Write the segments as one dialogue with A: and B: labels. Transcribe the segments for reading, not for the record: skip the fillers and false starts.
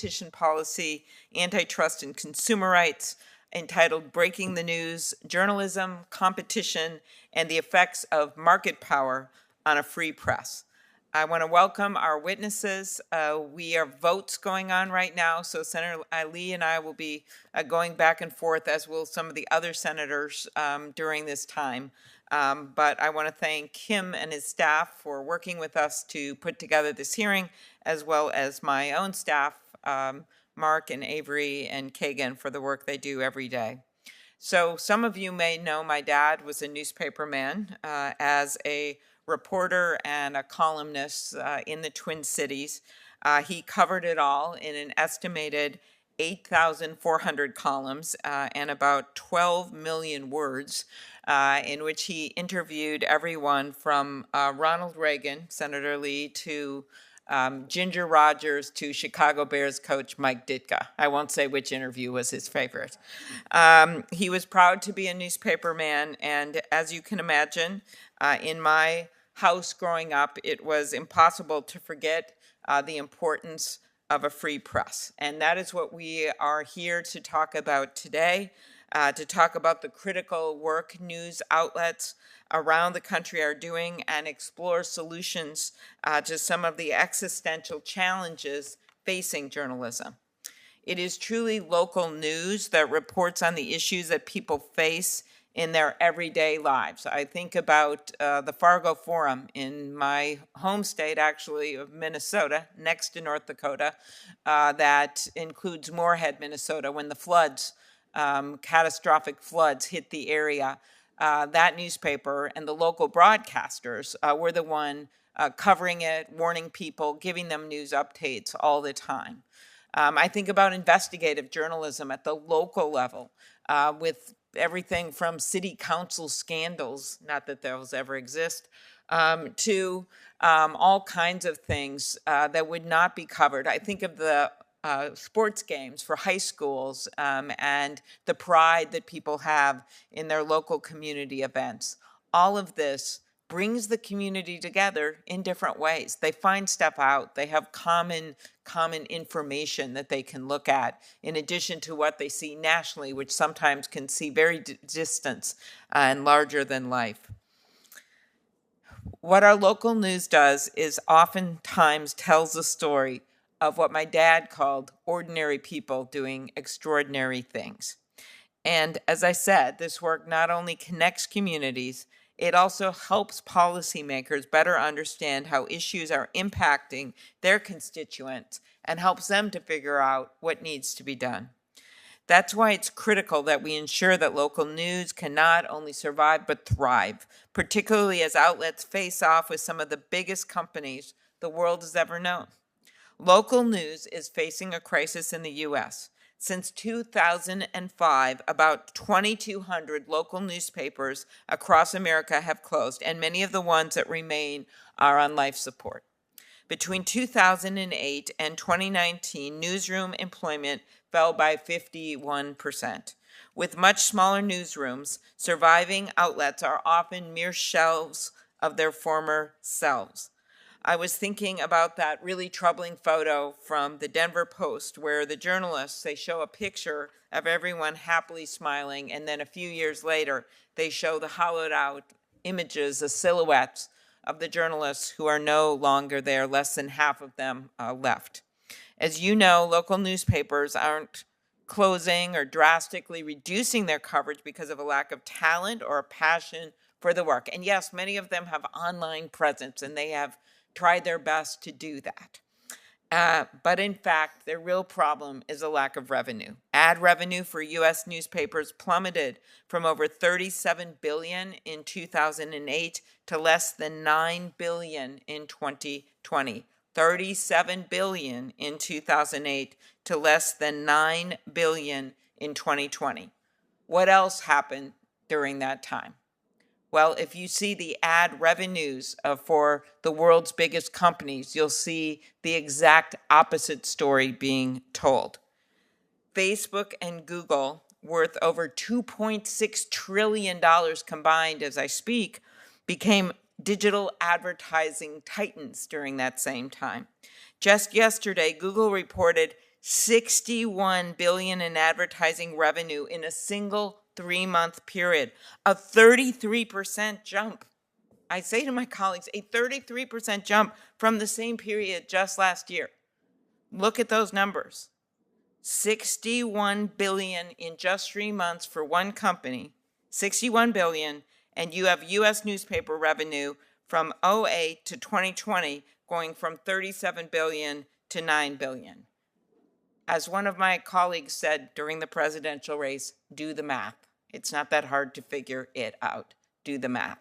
A: competition policy, antitrust and consumer rights, entitled Breaking the News, Journalism, Competition, and the Effects of Market Power on a Free Press. I want to welcome our witnesses. We have votes going on right now, so Senator Ali and I will be going back and forth, as will some of the other senators during this time. But I want to thank him and his staff for working with us to put together this hearing, as well as my own staff, Mark and Avery and Kagan, for the work they do every day. So some of you may know my dad was a newspaperman as a reporter and a columnist in the Twin Cities. He covered it all in an estimated 8,400 columns and about 12 million words, in which he interviewed everyone from Ronald Reagan, Senator Lee, to Ginger Rogers to Chicago Bears coach Mike Ditka. I won't say which interview was his favorite. He was proud to be a newspaperman, and as you can imagine, in my house growing up, it was impossible to forget the importance of a free press. And that is what we are here to talk about today, to talk about the critical work news outlets around the country are doing and explore solutions to some of the existential challenges facing journalism. It is truly local news that reports on the issues that people face in their everyday lives. I think about the Fargo Forum in my home state, actually, of Minnesota, next to North Dakota, that includes Moorhead, Minnesota, when the floods, catastrophic floods hit the area. That newspaper and the local broadcasters were the one covering it, warning people, giving them news updates all the time. I think about investigative journalism at the local level with everything from city council scandals, not that those ever exist, to all kinds of things that would not be covered. I think of the sports games for high schools and the pride that people have in their local community events. All of this brings the community together in different ways. They find stuff out. They have common information that they can look at, in addition to what they see nationally, which sometimes can see very distant and larger than life. What our local news does is oftentimes tells the story of what my dad called ordinary people doing extraordinary things. And as I said, this work not only connects communities, it also helps policymakers better understand how issues are impacting their constituents and helps them to figure out what needs to be done. That's why it's critical that we ensure that local news can not only survive but thrive, particularly as outlets face off with some of the biggest companies the world has ever known. Local news is facing a crisis in the U.S. Since 2005, about 2,200 local newspapers across America have closed, and many of the ones that remain are on life support. Between 2008 and 2019, newsroom employment fell by 51%. With much smaller newsrooms, surviving outlets are often mere shells of their former selves. I was thinking about that really troubling photo from the Denver Post where the journalists, they show a picture of everyone happily smiling, and then a few years later, they show the hollowed out images, the silhouettes of the journalists who are no longer there, less than half of them left. As you know, local newspapers aren't closing or drastically reducing their coverage because of a lack of talent or a passion for the work. And yes, many of them have online presence, and they have tried their best to do that. But in fact, their real problem is a lack of revenue. Ad revenue for U.S. newspapers plummeted from over $37 billion in 2008 to less than $9 billion in 2020. $37 billion in 2008 to less than $9 billion in 2020. What else happened during that time? Well, if you see the ad revenues for the world's biggest companies, you'll see the exact opposite story being told. Facebook and Google, worth over $2.6 trillion combined as I speak, became digital advertising titans during that same time. Just yesterday, Google reported $61 billion in advertising revenue in a single 3-month period, a 33% jump. I say to my colleagues, a 33% jump from the same period just last year. Look at those numbers. $61 billion in just 3 months for one company, $61 billion, and you have U.S. newspaper revenue from 2008 to 2020 going from $37 billion to $9 billion. As one of my colleagues said during the presidential race, do the math. It's not that hard to figure it out. Do the math.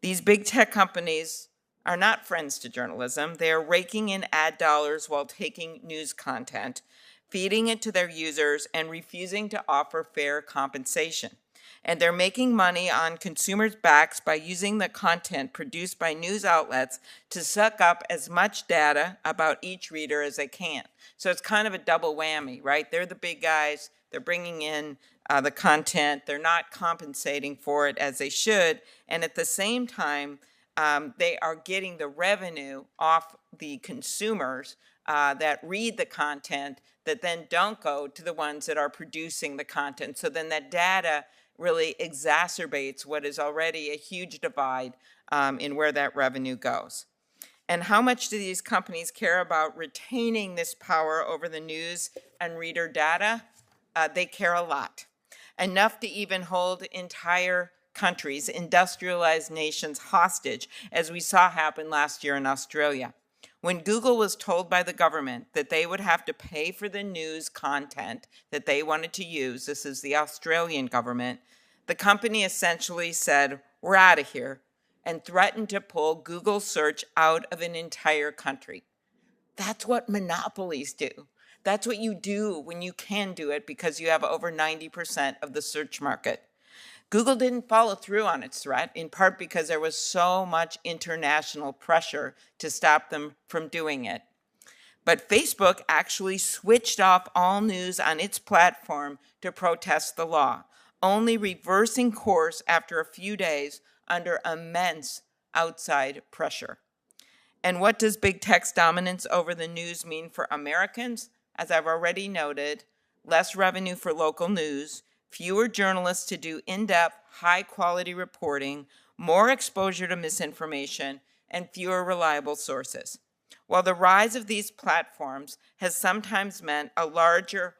A: These big tech companies are not friends to journalism. They are raking in ad dollars while taking news content, feeding it to their users, and refusing to offer fair compensation. And they're making money on consumers' backs by using the content produced by news outlets to suck up as much data about each reader as they can. So it's kind of a double whammy, right? They're the big guys. They're bringing in the content. They're not compensating for it as they should. And at the same time, they are getting the revenue off the consumers that read the content that then don't go to the ones that are producing the content. So then that data really exacerbates what is already a huge divide in where that revenue goes. And how much do these companies care about retaining this power over the news and reader data? They care a lot. Enough to even hold entire countries, industrialized nations, hostage, as we saw happen last year in Australia. When Google was told by the government that they would have to pay for the news content that they wanted to use, this is the Australian government, the company essentially said, we're out of here, and threatened to pull Google search out of an entire country. That's what monopolies do. That's what you do when you can do it because you have over 90% of the search market. Google didn't follow through on its threat, in part because there was so much international pressure to stop them from doing it. But Facebook actually switched off all news on its platform to protest the law, only reversing course after a few days under immense outside pressure. And what does big tech's dominance over the news mean for Americans? As I've already noted, less revenue for local news, fewer journalists to do in-depth, high-quality reporting, more exposure to misinformation, and fewer reliable sources. While the rise of these platforms has sometimes meant a larger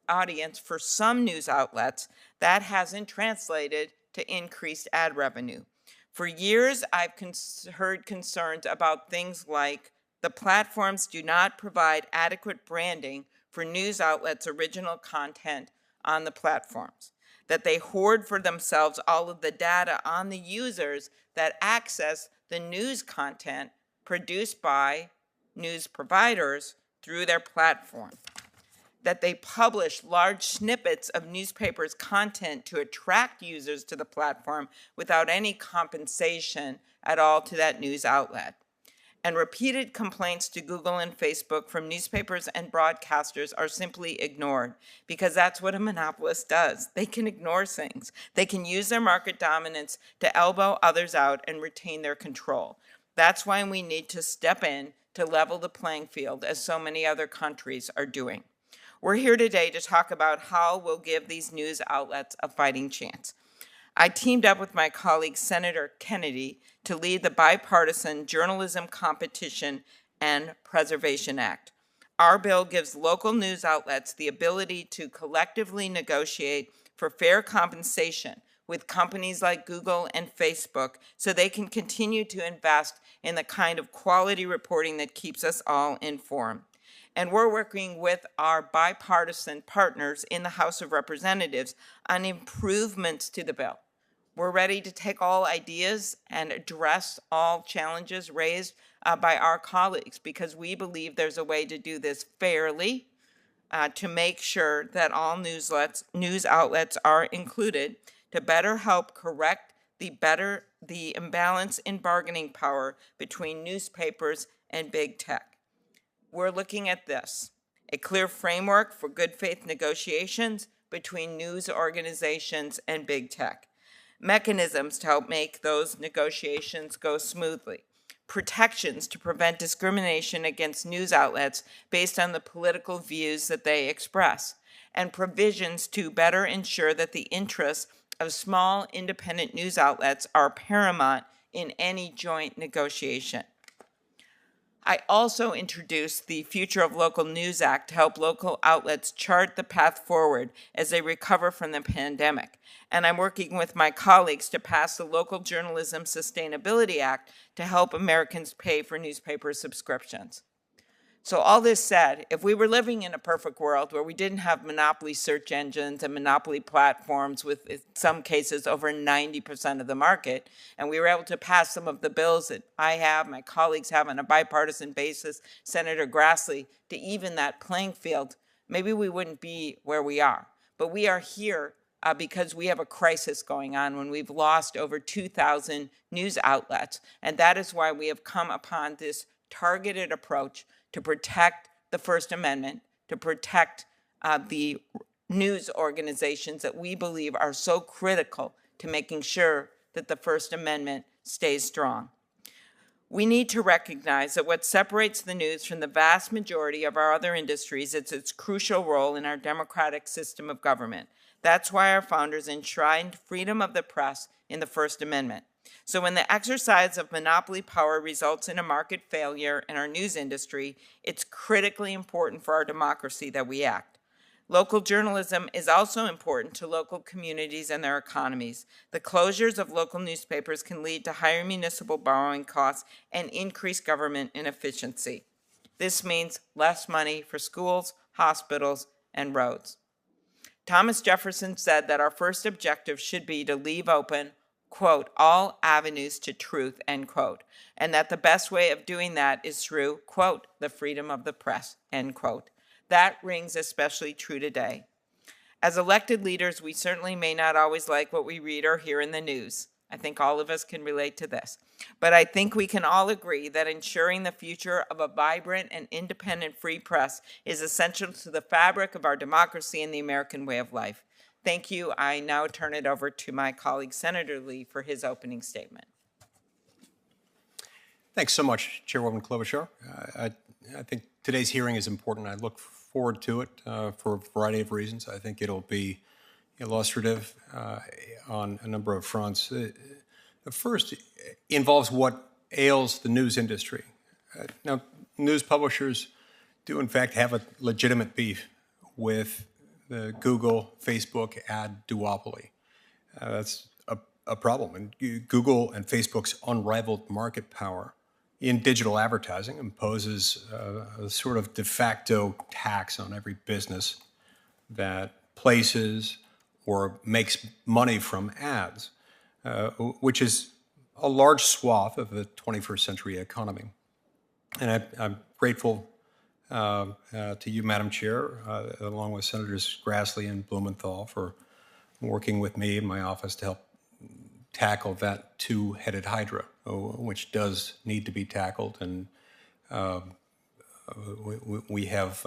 A: audience for some news outlets, that hasn't translated to increased ad revenue. For years, I've heard concerns about things like the platforms do not provide adequate branding for news outlets' original content on the platforms, that they hoard for themselves all of the data on the users that access the news content produced by news providers through their platform, that they publish large snippets of newspapers' content to attract users to the platform without any compensation at all to that news outlet. And repeated complaints to Google and Facebook from newspapers and broadcasters are simply ignored because that's what a monopolist does. They can ignore things. They can use their market dominance to elbow others out and retain their control. That's why we need to step in to level the playing field, as so many other countries are doing. We're here today to talk about how we'll give these news outlets a fighting chance. I teamed up with my colleague, Senator Kennedy, to lead the Bipartisan Journalism Competition and Preservation Act. Our bill gives local news outlets the ability to collectively negotiate for fair compensation with companies like Google and Facebook so they can continue to invest in the kind of quality reporting that keeps us all informed. And we're working with our bipartisan partners in the House of Representatives on improvements to the bill. We're ready to take all ideas and address all challenges raised by our colleagues because we believe there's a way to do this fairly to make sure that all news outlets are included to better help correct the imbalance in bargaining power between newspapers and big tech. We're looking at this, a clear framework for good faith negotiations between news organizations and big tech, mechanisms to help make those negotiations go smoothly, protections to prevent discrimination against news outlets based on the political views that they express, and provisions to better ensure that the interests of small independent news outlets are paramount in any joint negotiation. I also introduced the Future of Local News Act to help local outlets chart the path forward as they recover from the pandemic. And I'm working with my colleagues to pass the Local Journalism Sustainability Act to help Americans pay for newspaper subscriptions. So all this said, if we were living in a perfect world where we didn't have monopoly search engines and monopoly platforms with, in some cases, over 90% of the market, and we were able to pass some of the bills that I have, my colleagues have on a bipartisan basis, Senator Grassley, to even that playing field, maybe we wouldn't be where we are. But we are here because we have a crisis going on when we've lost over 2,000 news outlets. And that is why we have come upon this targeted approach to protect the First Amendment, to protect the news organizations that we believe are so critical to making sure that the First Amendment stays strong. We need to recognize that what separates the news from the vast majority of our other industries is its crucial role in our democratic system of government. That's why our founders enshrined freedom of the press in the First Amendment. So when the exercise of monopoly power results in a market failure in our news industry, it's critically important for our democracy that we act. Local journalism is also important to local communities and their economies. The closures of local newspapers can lead to higher municipal borrowing costs and increased government inefficiency. This means less money for schools, hospitals, and roads. Thomas Jefferson said that our first objective should be to leave open, quote, all avenues to truth, end quote, and that the best way of doing that is through, quote, the freedom of the press, end quote. That rings especially true today. As elected leaders, we certainly may not always like what we read or hear in the news. I think all of us can relate to this. But I think we can all agree that ensuring the future of a vibrant and independent free press is essential to the fabric of our democracy and the American way of life. Thank you. I now turn it over to my colleague, Senator Lee, for his opening statement.
B: Thanks so much, Chairwoman Klobuchar. I think today's hearing is important. I look forward to it for a variety of reasons. I think it'll be illustrative on a number of fronts. The first involves what ails the news industry. Now, news publishers do, in fact, have a legitimate beef with the Google, Facebook ad duopoly. That's a problem. And Google and Facebook's unrivaled market power in digital advertising imposes a sort of de facto tax on every business that places or makes money from ads, which is a large swath of the 21st century economy. And I'm grateful to you, Madam Chair, along with Senators Grassley and Blumenthal, for working with me in my office to help tackle that two-headed hydra, which does need to be tackled. And we have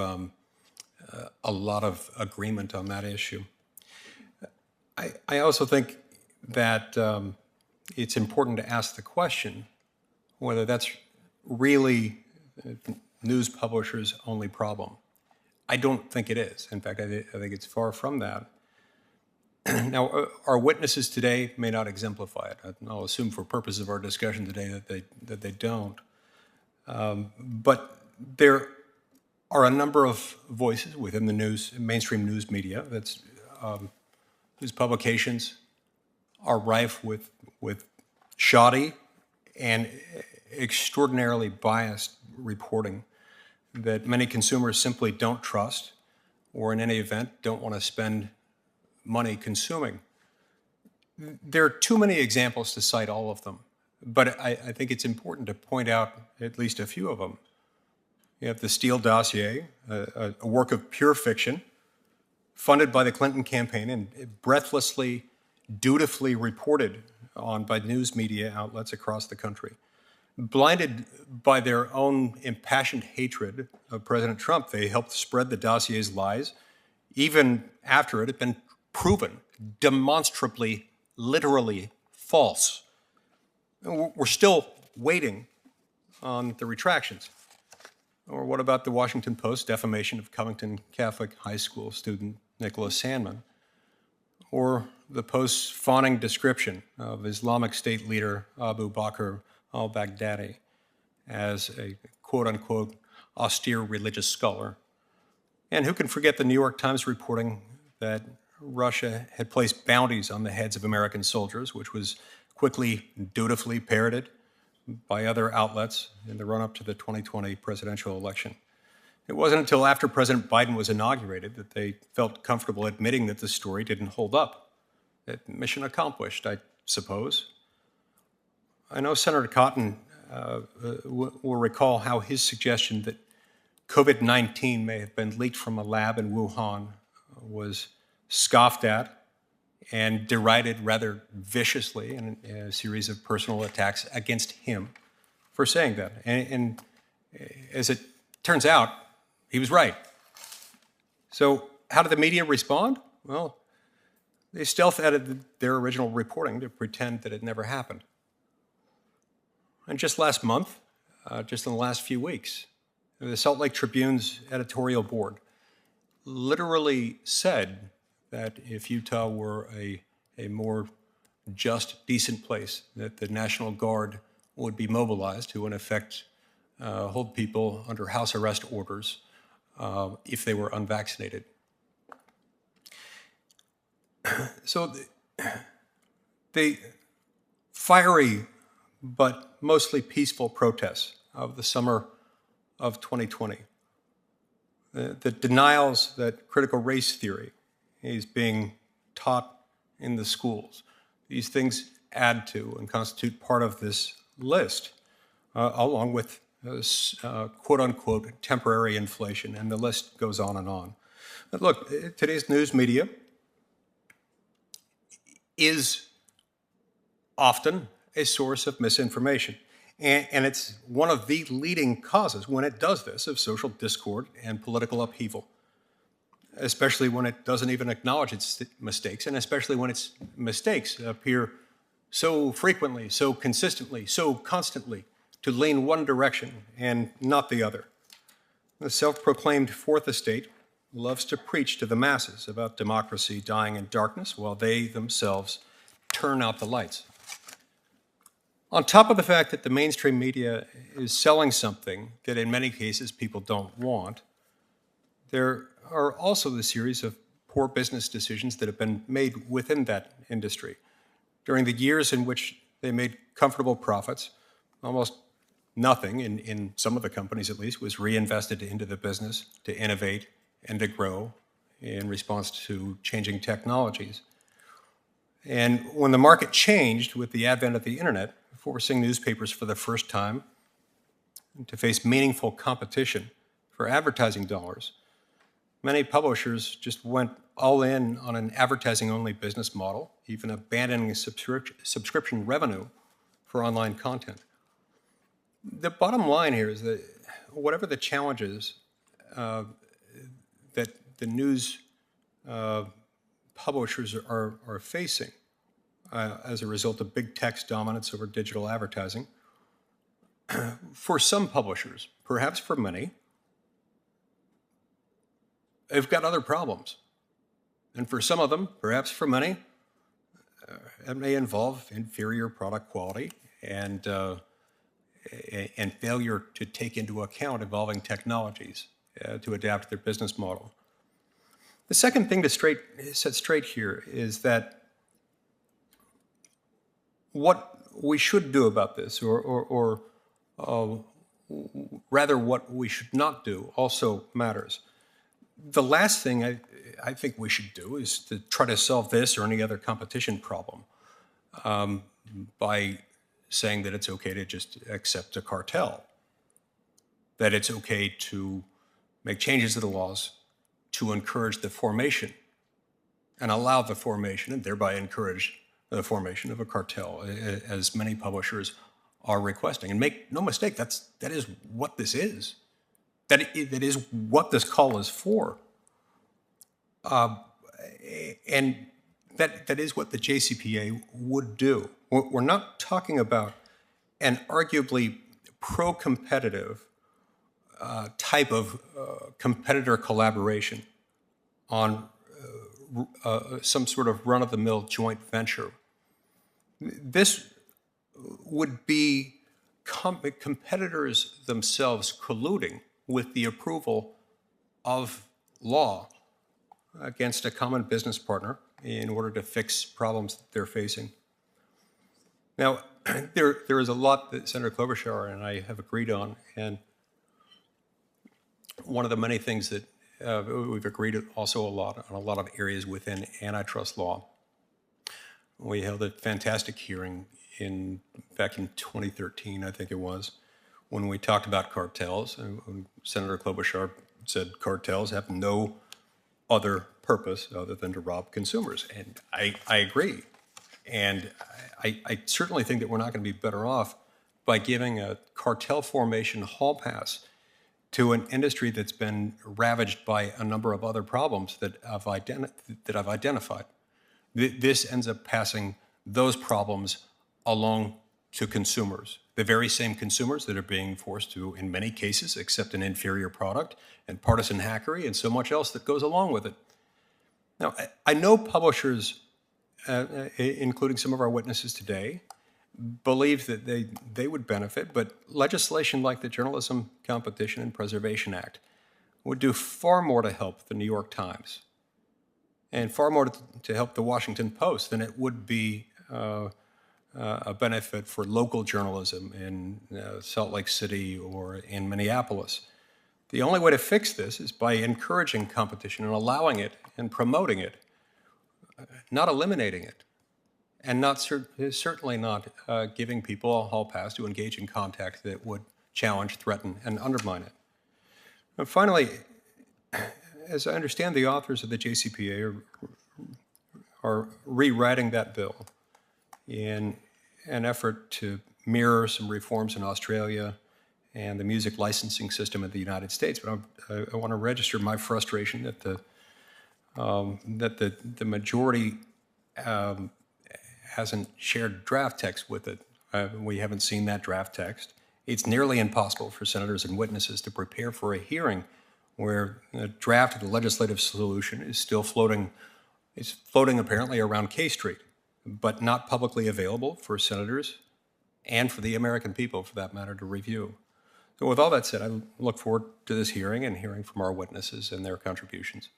B: a lot of agreement on that issue. I also think that it's important to ask the question whether that's really news publishers' only problem. I don't think it is. In fact, I think it's far from that. Now, our witnesses today may not exemplify it. I'll assume for purposes of our discussion today that they don't. But there are a number of voices within the mainstream news media whose publications are rife with shoddy and extraordinarily biased reporting that many consumers simply don't trust, or in any event don't want to spend money consuming. There are too many examples to cite all of them, but I think it's important to point out at least a few of them. You have the Steele dossier, a work of pure fiction, funded by the Clinton campaign and breathlessly, dutifully reported on by news media outlets across the country. Blinded by their own impassioned hatred of President Trump, they helped spread the dossier's lies, even after it had been proven demonstrably, literally false. We're still waiting on the retractions? Or what about the Washington Post defamation of Covington Catholic High School student Nicholas Sandmann? Or the Post's fawning description of Islamic State leader Abu Bakr al-Baghdadi as a quote-unquote austere religious scholar? And who can forget the New York Times reporting that Russia had placed bounties on the heads of American soldiers, which was quickly, dutifully parroted by other outlets in the run-up to the 2020 presidential election. It wasn't until after President Biden was inaugurated that they felt comfortable admitting that the story didn't hold up. Mission accomplished, I suppose. I know Senator Cotton will recall how his suggestion that COVID-19 may have been leaked from a lab in Wuhan was scoffed at and derided rather viciously in a series of personal attacks against him for saying that. And as it turns out, he was right. So how did the media respond? Well, they stealth edited their original reporting to pretend that it never happened. And just last month, just in the last few weeks, the Salt Lake Tribune's editorial board literally said that if Utah were a more just, decent place, that the National Guard would be mobilized to, in effect, hold people under house arrest orders if they were unvaccinated. So the fiery but mostly peaceful protests of the summer of 2020, the denials that critical race theory is being taught in the schools, these things add to and constitute part of this list, along with quote-unquote temporary inflation, and the list goes on and on. But look, today's news media is often a source of misinformation. And it's one of the leading causes, when it does this, of social discord and political upheaval, especially when it doesn't even acknowledge its mistakes, and especially when its mistakes appear so frequently, so consistently, so constantly to lean one direction and not the other. The self-proclaimed Fourth Estate loves to preach to the masses about democracy dying in darkness while they themselves turn out the lights. On top of the fact that the mainstream media is selling something that in many cases people don't want, there are also the series of poor business decisions that have been made within that industry. During the years in which they made comfortable profits, almost nothing, in some of the companies at least, was reinvested into the business to innovate and to grow in response to changing technologies. And when the market changed with the advent of the internet, forcing newspapers for the first time to face meaningful competition for advertising dollars, many publishers just went all in on an advertising-only business model, even abandoning subscription revenue for online content. The bottom line here is that whatever the challenges that the news publishers are facing as a result of big tech's dominance over digital advertising, for some publishers, perhaps for many, they've got other problems. And for some of them, perhaps for many, it may involve inferior product quality and failure to take into account evolving technologies to adapt their business model. The second thing to set straight here is that what we should do about this, or rather what we should not do, also matters. The last thing I think we should do is to try to solve this or any other competition problem by saying that it's okay to just accept a cartel, that it's okay to make changes to the laws to encourage the formation and allow the formation, and thereby encourage the formation of a cartel, as many publishers are requesting. And make no mistake, that is what this is. That is what this call is for. And that is what the JCPA would do. We're not talking about an arguably pro-competitive type of competitor collaboration on some sort of run-of-the-mill joint venture. This would be competitors themselves colluding with the approval of law against a common business partner in order to fix problems that they're facing. Now, there is a lot that Senator Klobuchar and I have agreed on, and one of the many things that we've agreed also a lot on a lot of areas within antitrust law. We held a fantastic hearing back in 2013, I think it was, when we talked about cartels, and Senator Klobuchar said cartels have no other purpose other than to rob consumers, and I agree. And I certainly think that we're not going to be better off by giving a cartel formation hall pass to an industry that's been ravaged by a number of other problems that I've identified. This ends up passing those problems along to consumers, the very same consumers that are being forced to, in many cases, accept an inferior product and partisan hackery and so much else that goes along with it. Now, I know publishers, including some of our witnesses today, believe that they would benefit, but legislation like the Journalism Competition and Preservation Act would do far more to help the New York Times and far more to help the Washington Post than it would be a benefit for local journalism in Salt Lake City or in Minneapolis. The only way to fix this is by encouraging competition and allowing it and promoting it, not eliminating it, and certainly not giving people a hall pass to engage in contact that would challenge, threaten, and undermine it. And finally, as I understand, the authors of the JCPA are rewriting that bill in an effort to mirror some reforms in Australia and the music licensing system in the United States. But I want to register my frustration that the majority hasn't shared draft text with it. We haven't seen that draft text. It's nearly impossible for senators and witnesses to prepare for a hearing where a draft of the legislative solution is still floating. It's floating apparently around K Street, but not publicly available for senators and for the American people, for that matter, to review. So with all that said, I look forward to this hearing and hearing from our witnesses and their contributions.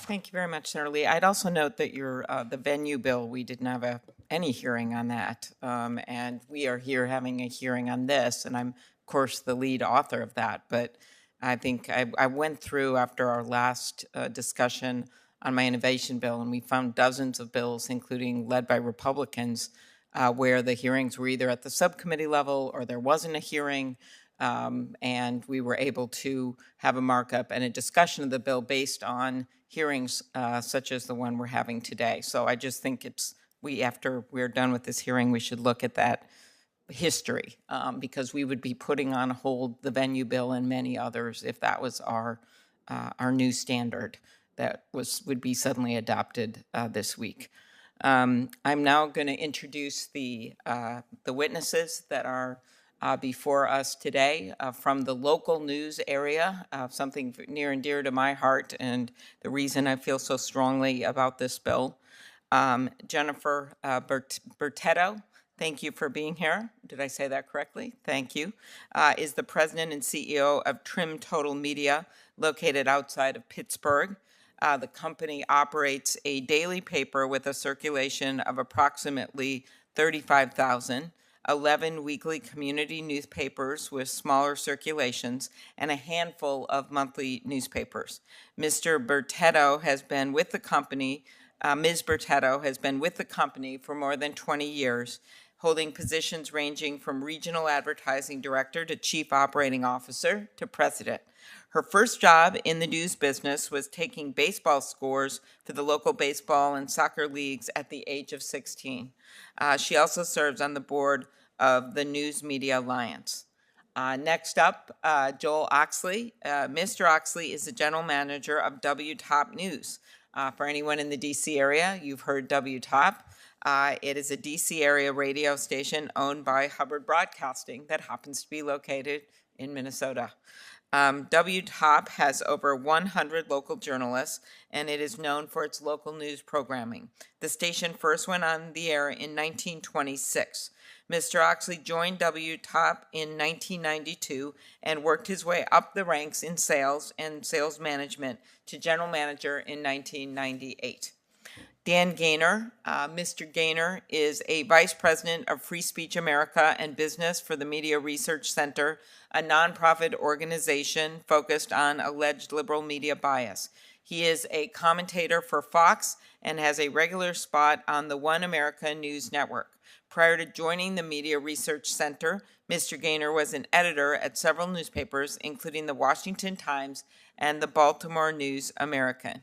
A: Thank you very much, Senator Lee. I'd also note that the venue bill, we didn't have any hearing on that. And we are here having a hearing on this, and I'm, of course, the lead author of that. But I think I went through after our last discussion on my innovation bill, and we found dozens of bills, including led by Republicans, where the hearings were either at the subcommittee level or there wasn't a hearing. And we were able to have a markup and a discussion of the bill based on hearings such as the one we're having today. So I just think after we're done with this hearing, we should look at that history because we would be putting on hold the venue bill and many others if that was our new standard that would be suddenly adopted this week. I'm now going to introduce the witnesses that are before us today from the local news area, something near and dear to my heart and the reason I feel so strongly about this bill. Jennifer Bertetto, thank you for being here. Did I say that correctly? Thank you. Is the president and CEO of Trim Total Media, located outside of Pittsburgh. The company operates a daily paper with a circulation of approximately 35,000, 11 weekly community newspapers with smaller circulations, and a handful of monthly newspapers. Mr. Bertetto has been with the company, Ms. Bertetto has been with the company for more than 20 years, holding positions ranging from regional advertising director to chief operating officer to president. Her first job in the news business was taking baseball scores for the local baseball and soccer leagues at the age of 16. She also serves on the board of the News Media Alliance. Next up, Joel Oxley. Mr. Oxley is the general manager of W Top News. For anyone in the DC area, you've heard W Top. It is a DC area radio station owned by Hubbard Broadcasting that happens to be located in Minnesota. WTOP has over 100 local journalists, and it is known for its local news programming. The station first went on the air in 1926. Mr. Oxley joined WTOP in 1992 and worked his way up the ranks in sales and sales management to general manager in 1998. Dan Gaynor. Mr. Gaynor is a vice president of Free Speech America and Business for the Media Research Center, a nonprofit organization focused on alleged liberal media bias. He is a commentator for Fox and has a regular spot on the One America News Network. Prior to joining the Media Research Center, Mr. Gaynor was an editor at several newspapers, including the Washington Times and the Baltimore News American.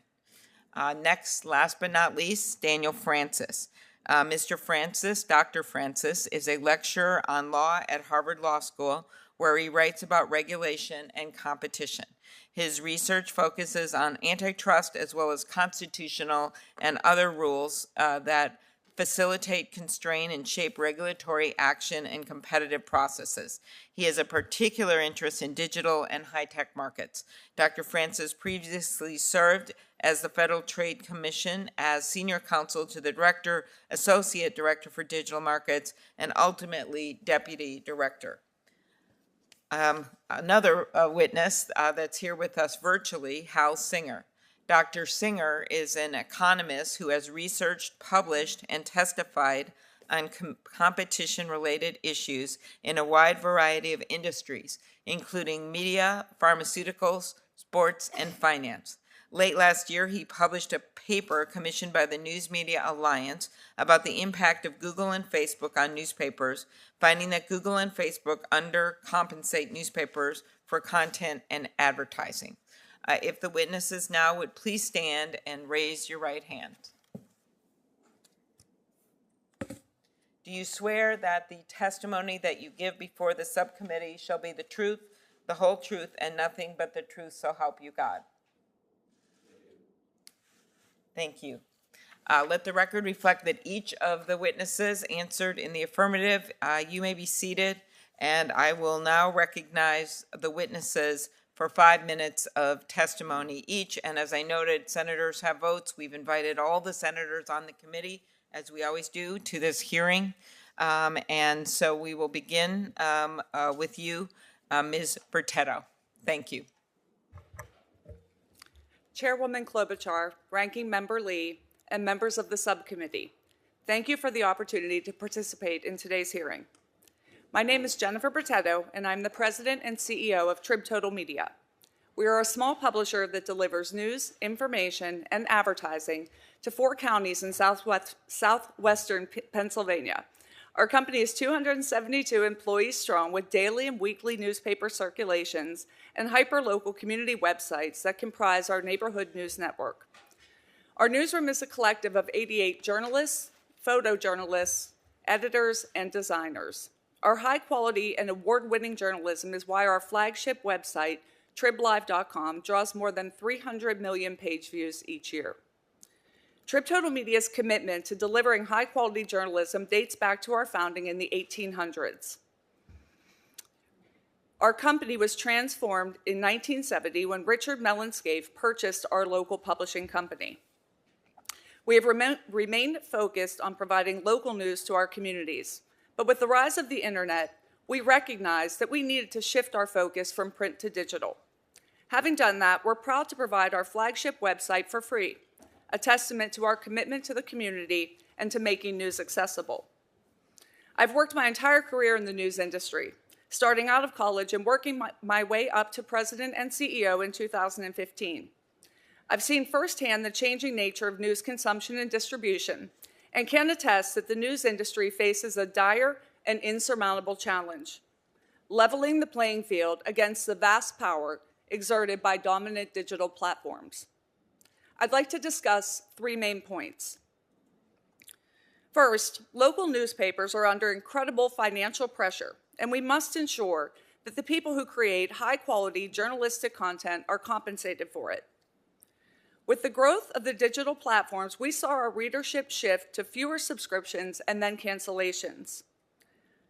A: Next, last but not least, Daniel Francis. Mr. Francis, Dr. Francis, is a lecturer on law at Harvard Law School, where he writes about regulation and competition. His research focuses on antitrust as well as constitutional and other rules that facilitate, constrain, and shape regulatory action and competitive processes. He has a particular interest in digital and high-tech markets. Dr. Francis previously served as the Federal Trade Commission as senior counsel to the director, associate director for digital markets, and ultimately deputy director. Another witness that's here with us virtually, Hal Singer. Dr. Singer is an economist who has researched, published, and testified on competition-related issues in a wide variety of industries, including media, pharmaceuticals, sports, and finance. Late last year, he published a paper commissioned by the News Media Alliance about the impact of Google and Facebook on newspapers, finding that Google and Facebook undercompensate newspapers for content and advertising. If the witnesses now would please stand and raise your right hand. Do you swear that the testimony that you give before the subcommittee shall be the truth, the whole truth, and nothing but the truth, so help you God? Thank you. Let the record reflect that each of the witnesses answered in the affirmative. You may be seated, and I will now recognize the witnesses for 5 minutes of testimony each. And as I noted, senators have votes. We've invited all the senators on the committee, as we always do, to this hearing. And so we will begin with you, Ms. Bertetto. Thank you.
C: Chairwoman Klobuchar, Ranking Member Lee, and members of the subcommittee, thank you for the opportunity to participate in today's hearing. My name is Jennifer Bertetto, and I'm the president and CEO of TribTotal Media. We are a small publisher that delivers news, information, and advertising to 4 counties in southwestern Pennsylvania. Our company is 272 employees strong with daily and weekly newspaper circulations and hyper-local community websites that comprise our neighborhood news network. Our newsroom is a collective of 88 journalists, photojournalists, editors, and designers. Our high-quality and award-winning journalism is why our flagship website, triblive.com, draws more than 300 million page views each year. TribTotal Media's commitment to delivering high-quality journalism dates back to our founding in the 1800s. Our company was transformed in 1970 when Richard Mellon-Scaife purchased our local publishing company. We have remained focused on providing local news to our communities, but with the rise of the internet, we recognized that we needed to shift our focus from print to digital. Having done that, we're proud to provide our flagship website for free, a testament to our commitment to the community and to making news accessible. I've worked my entire career in the news industry, starting out of college and working my way up to president and CEO in 2015. I've seen firsthand the changing nature of news consumption and distribution, and can attest that the news industry faces a dire and insurmountable challenge, leveling the playing field against the vast power exerted by dominant digital platforms. I'd like to discuss 3 main points. First, local newspapers are under incredible financial pressure, and we must ensure that the people who create high-quality journalistic content are compensated for it. With the growth of the digital platforms, we saw our readership shift to fewer subscriptions and then cancellations.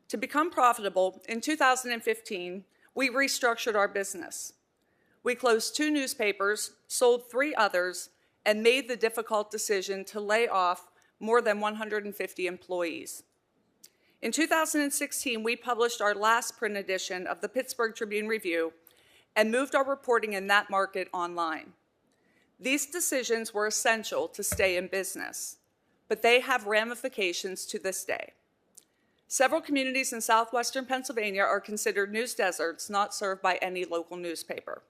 C: To become profitable, in 2015, we restructured our business. We closed 2 newspapers, sold 3 others, and made the difficult decision to lay off more than 150 employees. In 2016, we published our last print edition of the Pittsburgh Tribune-Review and moved our reporting in that market online. These decisions were essential to stay in business, but they have ramifications to this day. Several communities in southwestern Pennsylvania are considered news deserts, not served by any local newspaper.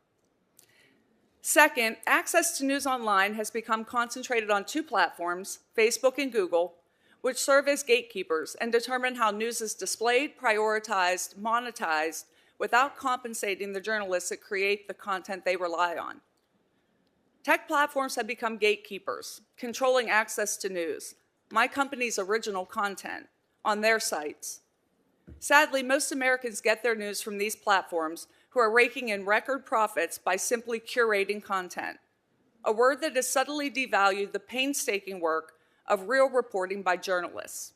C: Second, access to news online has become concentrated on 2 platforms, Facebook and Google, which serve as gatekeepers and determine how news is displayed, prioritized, monetized, without compensating the journalists that create the content they rely on. Tech platforms have become gatekeepers, controlling access to news, my company's original content, on their sites. Sadly, most Americans get their news from these platforms who are raking in record profits by simply curating content, a word that has subtly devalued the painstaking work of real reporting by journalists.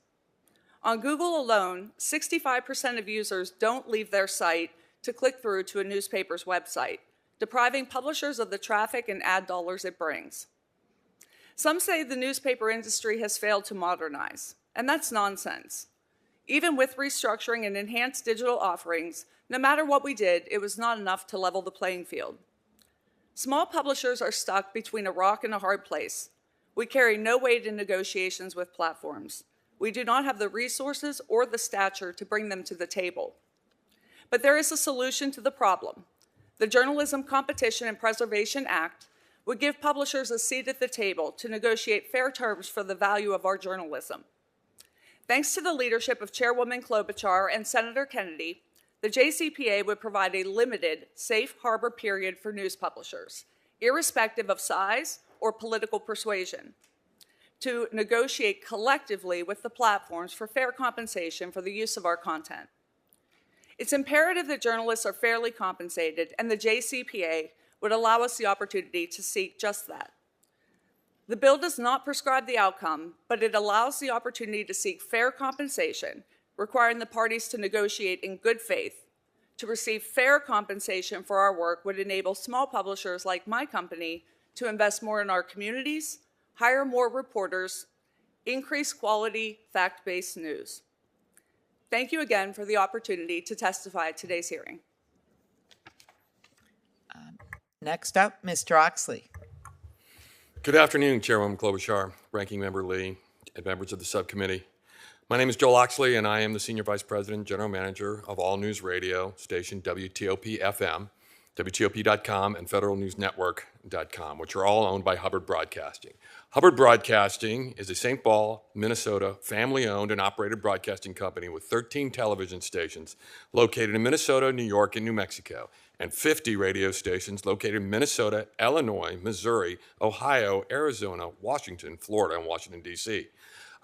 C: On Google alone, 65% of users don't leave their site to click through to a newspaper's website, depriving publishers of the traffic and ad dollars it brings. Some say the newspaper industry has failed to modernize, and that's nonsense. Even with restructuring and enhanced digital offerings, no matter what we did, it was not enough to level the playing field. Small publishers are stuck between a rock and a hard place. We carry no weight in negotiations with platforms. We do not have the resources or the stature to bring them to the table. But there is a solution to the problem. The Journalism Competition and Preservation Act would give publishers a seat at the table to negotiate fair terms for the value of our journalism. Thanks to the leadership of Chairwoman Klobuchar and Senator Kennedy, the JCPA would provide a limited safe harbor period for news publishers, irrespective of size or political persuasion, to negotiate collectively with the platforms for fair compensation for the use of our content. It's imperative that journalists are fairly compensated, and the JCPA would allow us the opportunity to seek just that. The bill does not prescribe the outcome, but it allows the opportunity to seek fair compensation, requiring the parties to negotiate in good faith. To receive fair compensation for our work would enable small publishers like my company to invest more in our communities, hire more reporters, increase quality, fact-based news. Thank you again for the opportunity to testify at today's hearing.
A: Next up, Mr. Oxley.
D: Good afternoon, Chairwoman Klobuchar, Ranking Member Lee, and members of the subcommittee. My name is Joel Oxley, and I am the Senior Vice President, General Manager of all news radio station WTOP-FM, WTOP.com, and FederalNewsNetwork.com, which are all owned by Hubbard Broadcasting. Hubbard Broadcasting is a St. Paul, Minnesota, family-owned and operated broadcasting company with 13 television stations located in Minnesota, New York, and New Mexico, and 50 radio stations located in Minnesota, Illinois, Missouri, Ohio, Arizona, Washington, Florida, and Washington, D.C.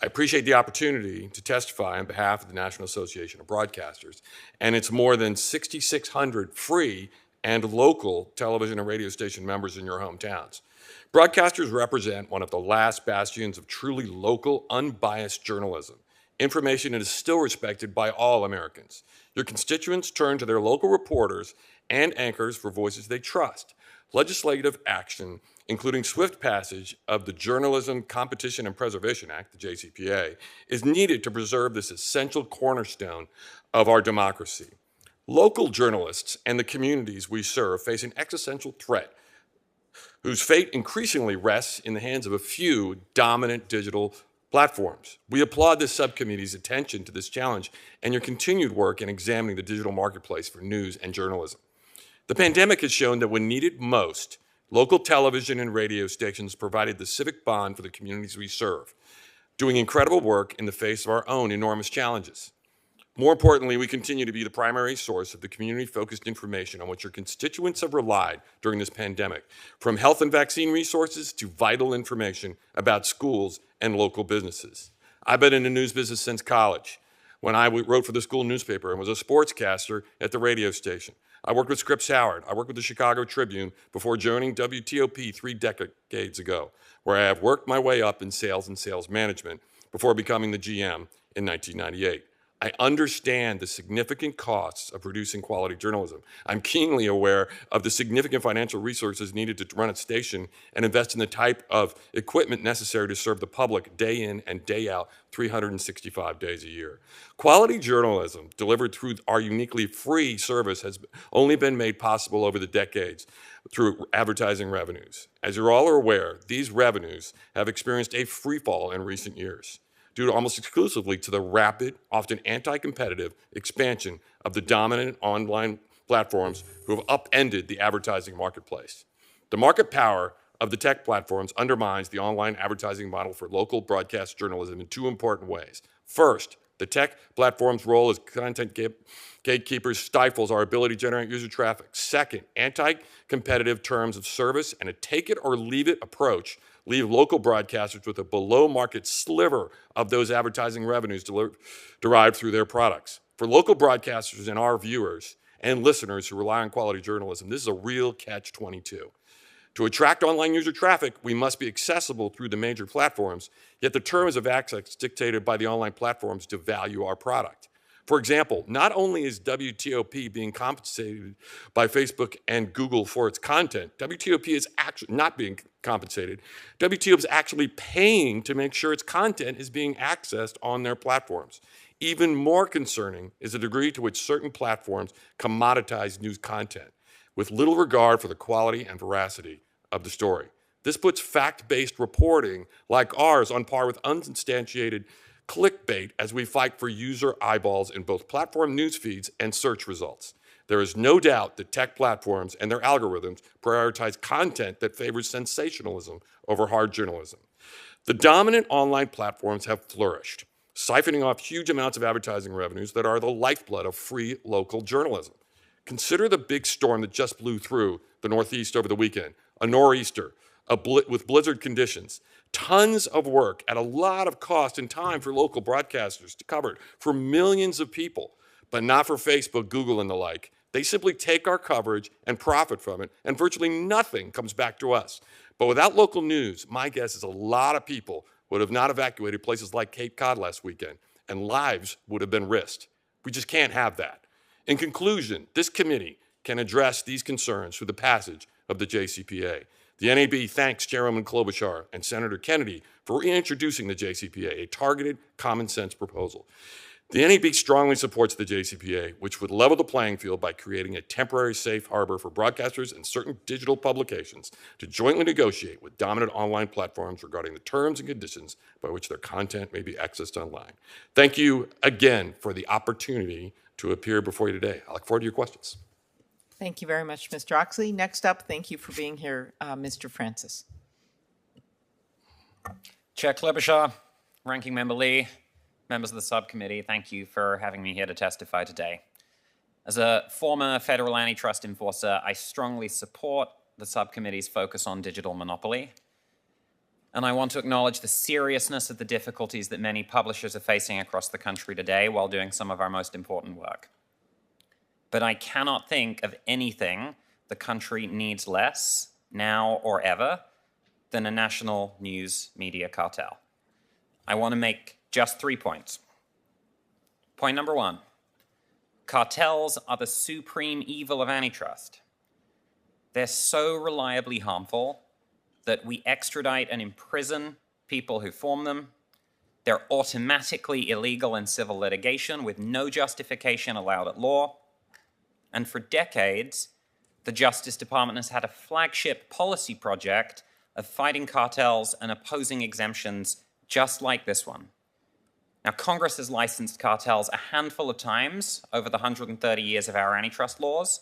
D: I appreciate the opportunity to testify on behalf of the National Association of Broadcasters and its more than 6,600 free and local television and radio station members in your hometowns. Broadcasters represent one of the last bastions of truly local, unbiased journalism. Information that is still respected by all Americans. Your constituents turn to their local reporters and anchors for voices they trust. Legislative action, including swift passage of the Journalism Competition and Preservation Act, the JCPA, is needed to preserve this essential cornerstone of our democracy. Local journalists and the communities we serve face an existential threat whose fate increasingly rests in the hands of a few dominant digital platforms. We applaud this subcommittee's attention to this challenge and your continued work in examining the digital marketplace for news and journalism. The pandemic has shown that when needed most, local television and radio stations provided the civic bond for the communities we serve, doing incredible work in the face of our own enormous challenges. More importantly, we continue to be the primary source of the community-focused information on which your constituents have relied during this pandemic, from health and vaccine resources to vital information about schools and local businesses. I've been in the news business since college, when I wrote for the school newspaper and was a sportscaster at the radio station. I worked with Scripps Howard. I worked with the Chicago Tribune before joining WTOP 3 decades ago, where I have worked my way up in sales and sales management before becoming the GM in 1998. I understand the significant costs of producing quality journalism. I'm keenly aware of the significant financial resources needed to run a station and invest in the type of equipment necessary to serve the public day in and day out, 365 days a year. Quality journalism delivered through our uniquely free service has only been made possible over the decades through advertising revenues. As you're all aware, these revenues have experienced a free fall in recent years, due to almost exclusively to the rapid, often anti-competitive expansion of the dominant online platforms who have upended the advertising marketplace. The market power of the tech platforms undermines the online advertising model for local broadcast journalism in two important ways. First, the tech platform's role as content gatekeepers stifles our ability to generate user traffic. Second, anti-competitive terms of service and a take-it-or-leave-it approach leave local broadcasters with a below-market sliver of those advertising revenues derived through their products. For local broadcasters and our viewers and listeners who rely on quality journalism, this is a real catch-22. To attract online user traffic, we must be accessible through the major platforms, yet the terms of access dictated by the online platforms devalue our product. For example, not only is WTOP being compensated by Facebook and Google for its content, WTOP is actually not being compensated. WTOP is actually paying to make sure its content is being accessed on their platforms. Even more concerning is the degree to which certain platforms commoditize news content, with little regard for the quality and veracity of the story. This puts fact-based reporting like ours on par with unsubstantiated clickbait as we fight for user eyeballs in both platform news feeds and search results. There is no doubt that tech platforms and their algorithms prioritize content that favors sensationalism over hard journalism. The dominant online platforms have flourished, siphoning off huge amounts of advertising revenues that are the lifeblood of free local journalism. Consider the big storm that just blew through the Northeast over the weekend, a nor'easter, with blizzard conditions. Tons of work at a lot of cost and time for local broadcasters to cover for millions of people, but not for Facebook, Google, and the like. They simply take our coverage and profit from it, and virtually nothing comes back to us. But without local news, my guess is a lot of people would have not evacuated places like Cape Cod last weekend, and lives would have been risked. We just can't have that. In conclusion, this committee can address these concerns through the passage of the JCPA. The NAB thanks Chairwoman Klobuchar and Senator Kennedy for reintroducing the JCPA, a targeted, common-sense proposal. The NAB strongly supports the JCPA, which would level the playing field by creating a temporary safe harbor for broadcasters and certain digital publications to jointly negotiate with dominant online platforms regarding the terms and conditions by which their content may be accessed online. Thank you again for the opportunity to appear before you today. I look forward to your questions.
A: Thank you very much, Mr. Oxley. Next up, thank you for being here, Mr. Francis.
E: Chair Klobuchar, Ranking Member Lee, members of the subcommittee, thank you for having me here to testify today. As a former federal antitrust enforcer, I strongly support the subcommittee's focus on digital monopoly. And I want to acknowledge the seriousness of the difficulties that many publishers are facing across the country today while doing some of our most important work. But I cannot think of anything the country needs less, now or ever, than a national news media cartel. I want to make just 3 points. Point number 1, cartels are the supreme evil of antitrust. They're so reliably harmful that we extradite and imprison people who form them. They're automatically illegal in civil litigation with no justification allowed at law. And for decades, the Justice Department has had a flagship policy project of fighting cartels and opposing exemptions just like this one. Now, Congress has licensed cartels a handful of times over the 130 years of our antitrust laws,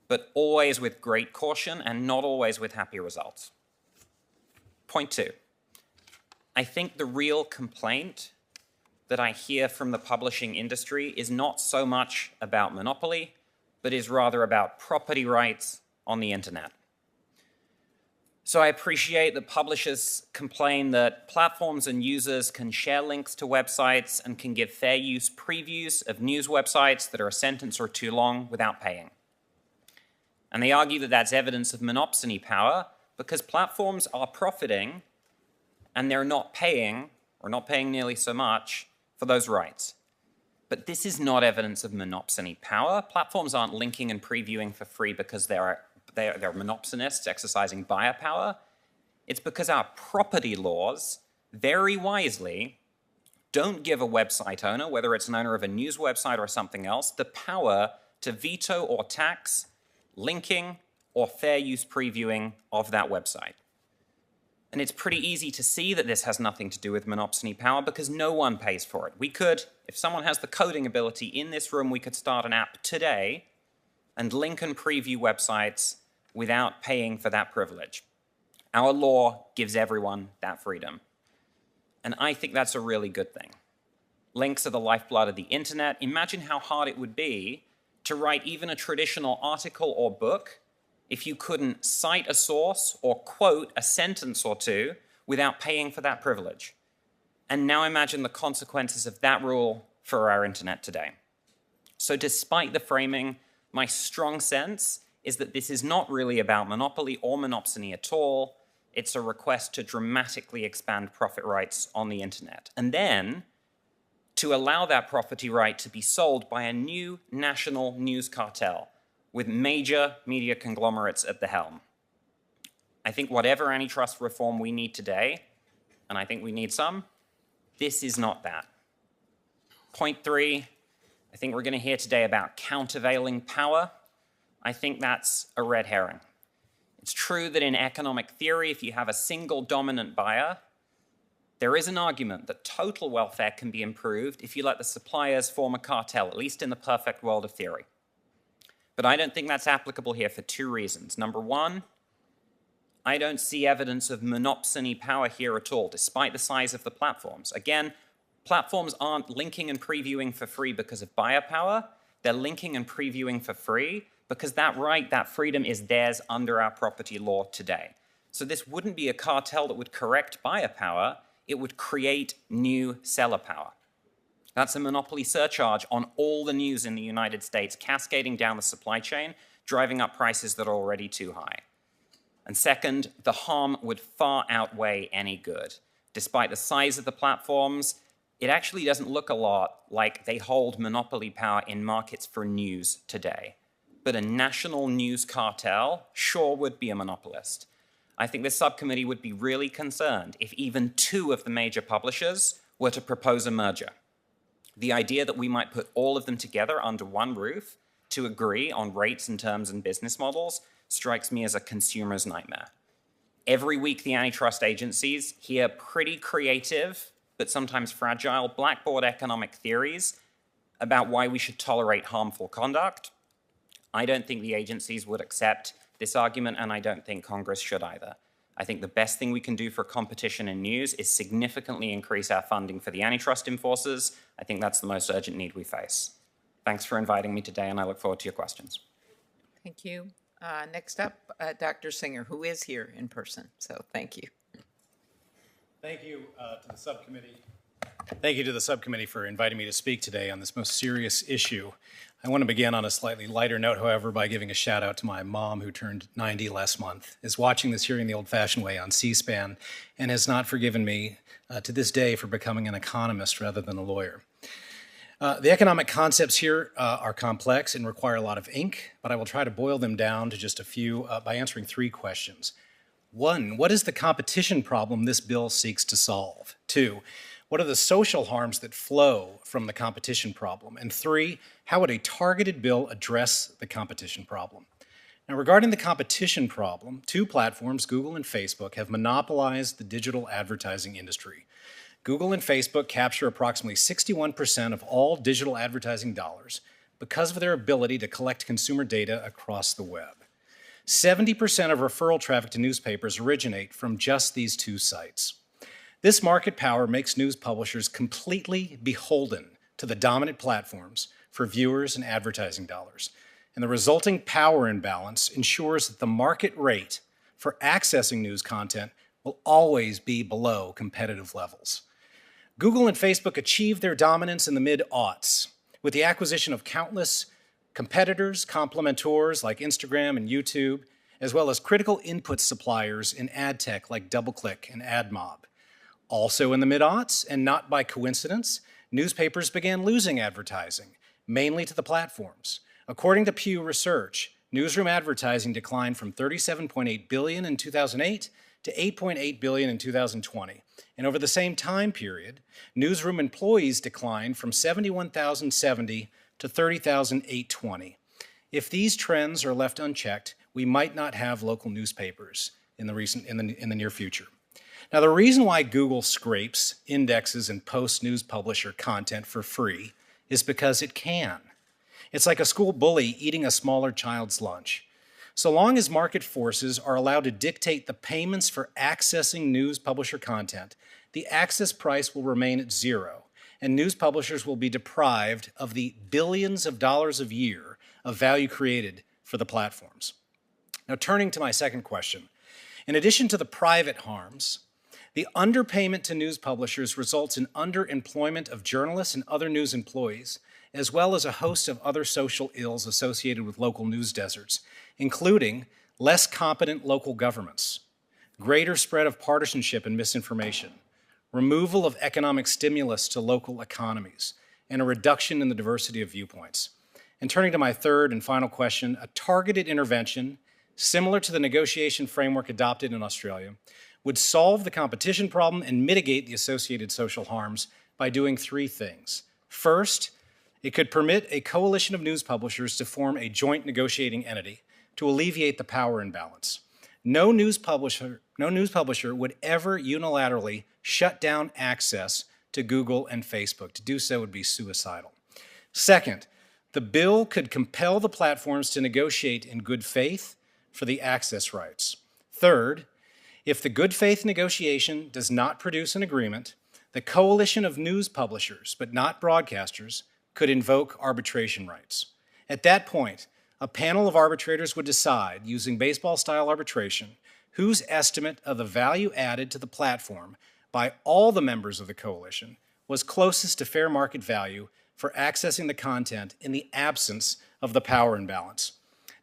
E: but always with great caution and not always with happy results. Point 2, I think the real complaint that I hear from the publishing industry is not so much about monopoly, but is rather about property rights on the internet. So I appreciate that publishers complain that platforms and users can share links to websites and can give fair use previews of news websites that are a sentence or two long without paying. And they argue that that's evidence of monopsony power because platforms are profiting and they're not paying, or not paying nearly so much, for those rights. But this is not evidence of monopsony power. Platforms aren't linking and previewing for free because they're monopsonists exercising buyer power. It's because our property laws, very wisely, don't give a website owner, whether it's an owner of a news website or something else, the power to veto or tax linking or fair use previewing of that website. And it's pretty easy to see that this has nothing to do with monopsony power because no one pays for it. We could, if someone has the coding ability in this room, we could start an app today and link and preview websites without paying for that privilege. Our law gives everyone that freedom. And I think that's a really good thing. Links are the lifeblood of the internet. Imagine how hard it would be to write even a traditional article or book if you couldn't cite a source or quote a sentence or two without paying for that privilege. And now imagine the consequences of that rule for our internet today. So despite the framing, my strong sense is that this is not really about monopoly or monopsony at all. It's a request to dramatically expand profit rights on the internet. And then to allow that property right to be sold by a new national news cartel with major media conglomerates at the helm. I think whatever antitrust reform we need today, and I think we need some, this is not that. Point 3, I think we're going to hear today about countervailing power. I think that's a red herring. It's true that in economic theory, if you have a single dominant buyer, there is an argument that total welfare can be improved if you let the suppliers form a cartel, at least in the perfect world of theory. But I don't think that's applicable here for 2 reasons. Number 1, I don't see evidence of monopsony power here at all, despite the size of the platforms. Again, platforms aren't linking and previewing for free because of buyer power. They're linking and previewing for free because that right, that freedom is theirs under our property law today. So this wouldn't be a cartel that would correct buyer power. It would create new seller power. That's a monopoly surcharge on all the news in the United States, cascading down the supply chain, driving up prices that are already too high. And second, the harm would far outweigh any good. Despite the size of the platforms, it actually doesn't look a lot like they hold monopoly power in markets for news today. But a national news cartel sure would be a monopolist. I think this subcommittee would be really concerned if even 2 of the major publishers were to propose a merger. The idea that we might put all of them together under one roof to agree on rates and terms and business models strikes me as a consumer's nightmare. Every week, the antitrust agencies hear pretty creative, but sometimes fragile, blackboard economic theories about why we should tolerate harmful conduct. I don't think the agencies would accept this argument, and I don't think Congress should either. I think the best thing we can do for competition in news is significantly increase our funding for the antitrust enforcers. I think that's the most urgent need we face. Thanks for inviting me today, and I look forward to your questions.
A: Thank you. Next up, Dr. Singer, who is here in person. So thank you.
F: Thank you to the subcommittee. Thank you to the subcommittee for inviting me to speak today on this most serious issue. I want to begin on a slightly lighter note, however, by giving a shout out to my mom, who turned 90 last month, is watching this hearing the old-fashioned way on C-SPAN, and has not forgiven me to this day for becoming an economist rather than a lawyer. The economic concepts here are complex and require a lot of ink, but I will try to boil them down to just a few by answering 3 questions. 1, what is the competition problem this bill seeks to solve? 2, what are the social harms that flow from the competition problem? And 3, how would a targeted bill address the competition problem? Now, regarding the competition problem, 2 platforms, Google and Facebook, have monopolized the digital advertising industry. Google and Facebook capture approximately 61% of all digital advertising dollars because of their ability to collect consumer data across the web. 70% of referral traffic to newspapers originate from just these 2 sites. This market power makes news publishers completely beholden to the dominant platforms for viewers and advertising dollars. And the resulting power imbalance ensures that the market rate for accessing news content will always be below competitive levels. Google and Facebook achieved their dominance in the mid-aughts with the acquisition of countless competitors, complementors like Instagram and YouTube, as well as critical input suppliers in ad tech like DoubleClick and AdMob. Also in the mid-aughts, and not by coincidence, newspapers began losing advertising, mainly to the platforms. According to Pew Research, newsroom advertising declined from $37.8 billion in 2008 to $8.8 billion in 2020. And over the same time period, newsroom employees declined from 71,070 to 30,820. If these trends are left unchecked, we might not have local newspapers in the near future. Now, the reason why Google scrapes, indexes, and posts news publisher content for free is because it can. It's like a school bully eating a smaller child's lunch. So long as market forces are allowed to dictate the payments for accessing news publisher content, the access price will remain at zero, and news publishers will be deprived of the billions of dollars a year of value created for the platforms. Now, turning to my second question, in addition to the private harms, the underpayment to news publishers results in underemployment of journalists and other news employees, as well as a host of other social ills associated with local news deserts, including less competent local governments, greater spread of partisanship and misinformation, removal of economic stimulus to local economies, and a reduction in the diversity of viewpoints. And turning to my third and final question, a targeted intervention, similar to the negotiation framework adopted in Australia, would solve the competition problem and mitigate the associated social harms by doing three things. First, it could permit a coalition of news publishers to form a joint negotiating entity to alleviate the power imbalance. No news publisher would ever unilaterally shut down access to Google and Facebook. To do so would be suicidal. Second, the bill could compel the platforms to negotiate in good faith for the access rights. Third, if the good faith negotiation does not produce an agreement, the coalition of news publishers, but not broadcasters, could invoke arbitration rights. At that point, a panel of arbitrators would decide, using baseball-style arbitration, whose estimate of the value added to the platform by all the members of the coalition was closest to fair market value for accessing the content in the absence of the power imbalance.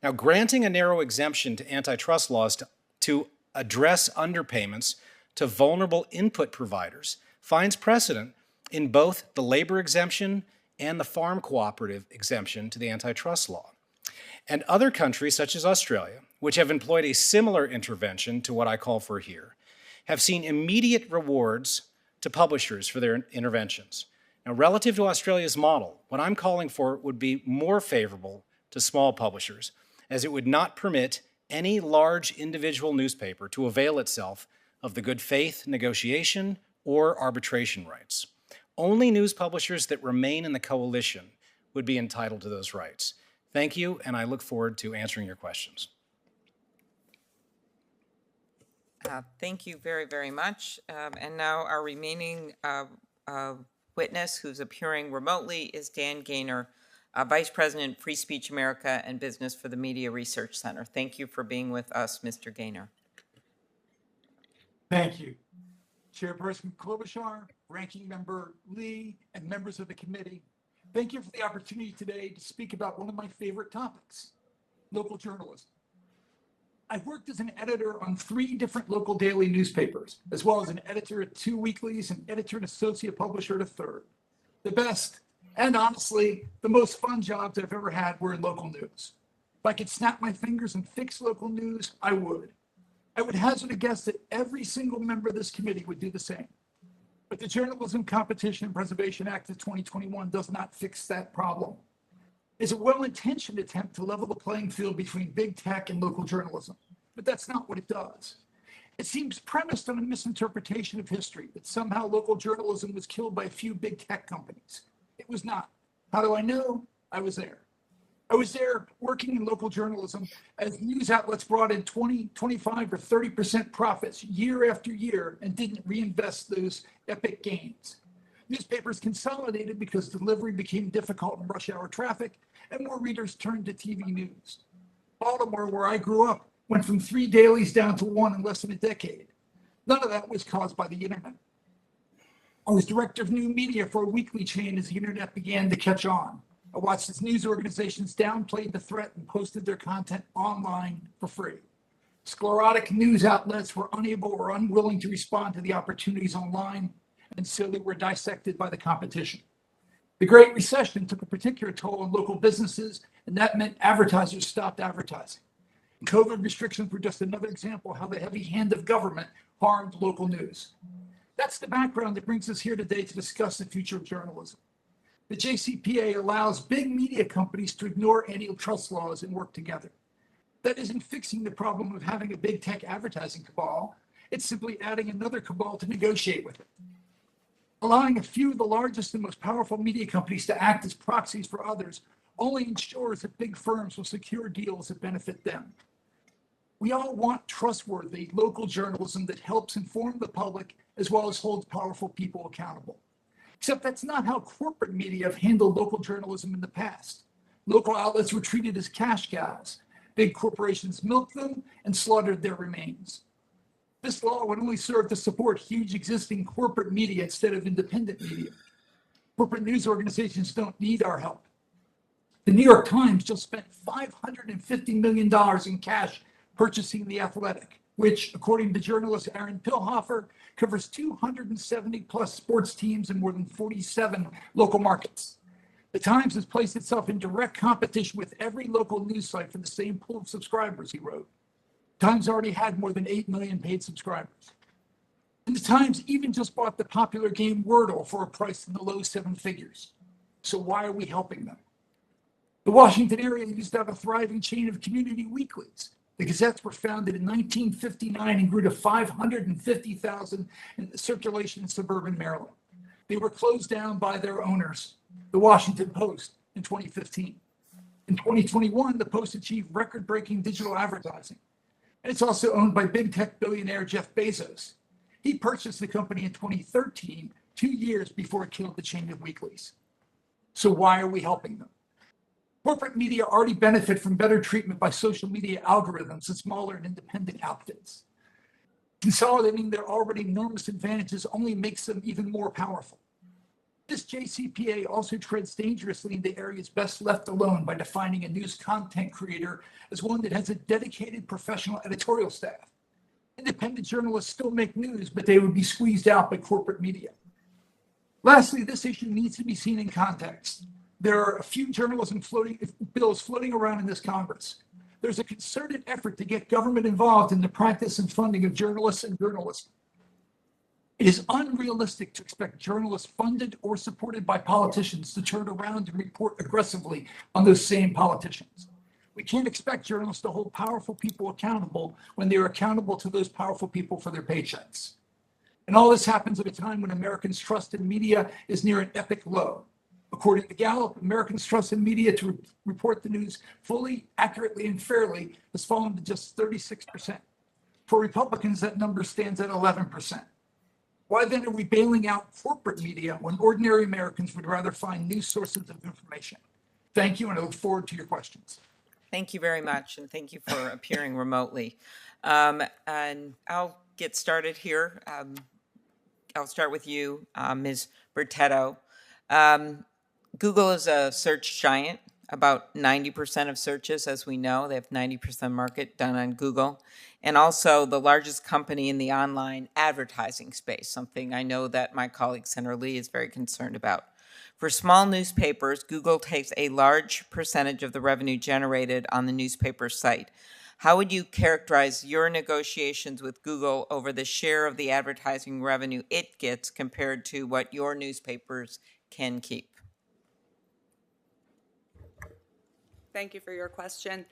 F: Now, granting a narrow exemption to antitrust laws to address underpayments to vulnerable input providers finds precedent in both the labor exemption and the farm cooperative exemption to the antitrust law. And other countries, such as Australia, which have employed a similar intervention to what I call for here, have seen immediate rewards to publishers for their interventions. Now, relative to Australia's model, what I'm calling for would be more favorable to small publishers, as it would not permit any large individual newspaper to avail itself of the good faith negotiation or arbitration rights. Only news publishers that remain in the coalition would be entitled to those rights. Thank you, and I look forward to answering your questions.
A: Thank you very, very much. And now our remaining witness who's appearing remotely is Dan Gaynor, Vice President, Free Speech America and Business for the Media Research Center. Thank you for being with us, Mr. Gaynor.
G: Thank you. Chairperson Klobuchar, Ranking Member Lee, and members of the committee, thank you for the opportunity today to speak about one of my favorite topics, local journalism. I've worked as an editor on 3 different local daily newspapers, as well as an editor at 2 weeklies and editor and associate publisher at a third. The best, and honestly, the most fun jobs I've ever had were in local news. If I could snap my fingers and fix local news, I would. I would hazard a guess that every single member of this committee would do the same. But the Journalism Competition and Preservation Act of 2021 does not fix that problem. It's a well-intentioned attempt to level the playing field between big tech and local journalism, but that's not what it does. It seems premised on a misinterpretation of history, that somehow local journalism was killed by a few big tech companies. It was not. How do I know? I was there. I was there working in local journalism as news outlets brought in 20, 25, or 30% profits year after year and didn't reinvest those epic gains. Newspapers consolidated because delivery became difficult in rush hour traffic and more readers turned to TV news. Baltimore, where I grew up, went from 3 dailies down to 1 in less than a decade. None of that was caused by the internet. I was director of new media for a weekly chain as the internet began to catch on. I watched as news organizations downplayed the threat and posted their content online for free. Sclerotic news outlets were unable or unwilling to respond to the opportunities online, and so they were dissected by the competition. The Great Recession took a particular toll on local businesses, and that meant advertisers stopped advertising. COVID restrictions were just another example of how the heavy hand of government harmed local news. That's the background that brings us here today to discuss the future of journalism. The JCPA allows big media companies to ignore antitrust laws and work together. That isn't fixing the problem of having a big tech advertising cabal. It's simply adding another cabal to negotiate with it. Allowing a few of the largest and most powerful media companies to act as proxies for others only ensures that big firms will secure deals that benefit them. We all want trustworthy local journalism that helps inform the public as well as holds powerful people accountable. Except that's not how corporate media have handled local journalism in the past. Local outlets were treated as cash cows. Big corporations milked them and slaughtered their remains. This law would only serve to support huge existing corporate media instead of independent media. Corporate news organizations don't need our help. The New York Times just spent $550 million in cash purchasing The Athletic, which, according to journalist Aaron Pilhofer, covers 270 plus sports teams in more than 47 local markets. The Times has placed itself in direct competition with every local news site for the same pool of subscribers, he wrote. Times already had more than 8 million paid subscribers. And the Times even just bought the popular game Wordle for a price in the low 7 figures. So why are we helping them? The Washington area used to have a thriving chain of community weeklies. The Gazettes were founded in 1959 and grew to 550,000 in circulation in suburban Maryland. They were closed down by their owners, the Washington Post, in 2015. In 2021, the Post achieved record-breaking digital advertising. And it's also owned by big tech billionaire Jeff Bezos. He purchased the company in 2013, 2 years before it killed the chain of weeklies. So why are we helping them? Corporate media already benefit from better treatment by social media algorithms and smaller and independent outfits. Consolidating their already enormous advantages only makes them even more powerful. This JCPA also treads dangerously into areas best left alone by defining a news content creator as one that has a dedicated professional editorial staff. Independent journalists still make news, but they would be squeezed out by corporate media. Lastly, this issue needs to be seen in context. There are a few journalism bills floating around in this Congress. There's a concerted effort to get government involved in the practice and funding of journalists and journalism. It is unrealistic to expect journalists funded or supported by politicians to turn around and report aggressively on those same politicians. We can't expect journalists to hold powerful people accountable when they are accountable to those powerful people for their paychecks. And all this happens at a time when Americans' trust in media is near an epic low. According to Gallup, Americans' trust in media to report the news fully, accurately, and fairly has fallen to just 36%. For Republicans, that number stands at 11%. Why then are we bailing out corporate media when ordinary Americans would rather find news sources of information? Thank you, and I look forward to your questions.
A: Thank you very much, and thank you for appearing remotely. And I'll get started here. I'll start with you, Ms. Bertetto. Google is a search giant. About 90% of searches, as we know, they have 90% market done on Google. And also the largest company in the online advertising space, something I know that my colleague Senator Lee is very concerned about. For small newspapers, Google takes a large percentage of the revenue generated on the newspaper site. How would you characterize your negotiations with Google over the share of the advertising revenue it gets compared to what your newspapers can keep?
C: Thank you for your question.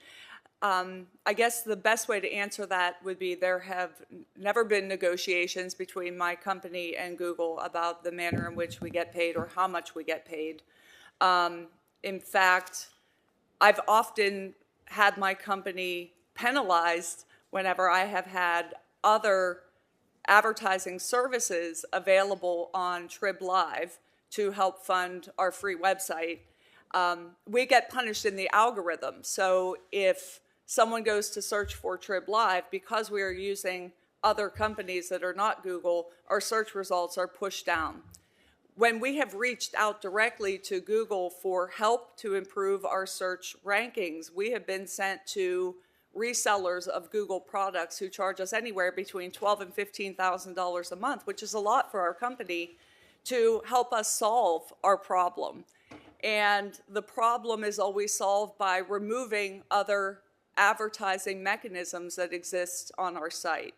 C: I guess the best way to answer that would be there have never been negotiations between my company and Google about the manner in which we get paid or how much we get paid. In fact, I've often had my company penalized whenever I have had other advertising services available on Trib Live to help fund our free website. We get punished in the algorithm. So if someone goes to search for Trib Live, because we are using other companies that are not Google, our search results are pushed down. when we have reached out directly to Google for help to improve our search rankings, we have been sent to resellers of Google products who charge us anywhere between $12,000 and $15,000 a month, which is a lot for our company, to help us solve our problem. And the problem is always solved by removing other advertising mechanisms that exist on our site.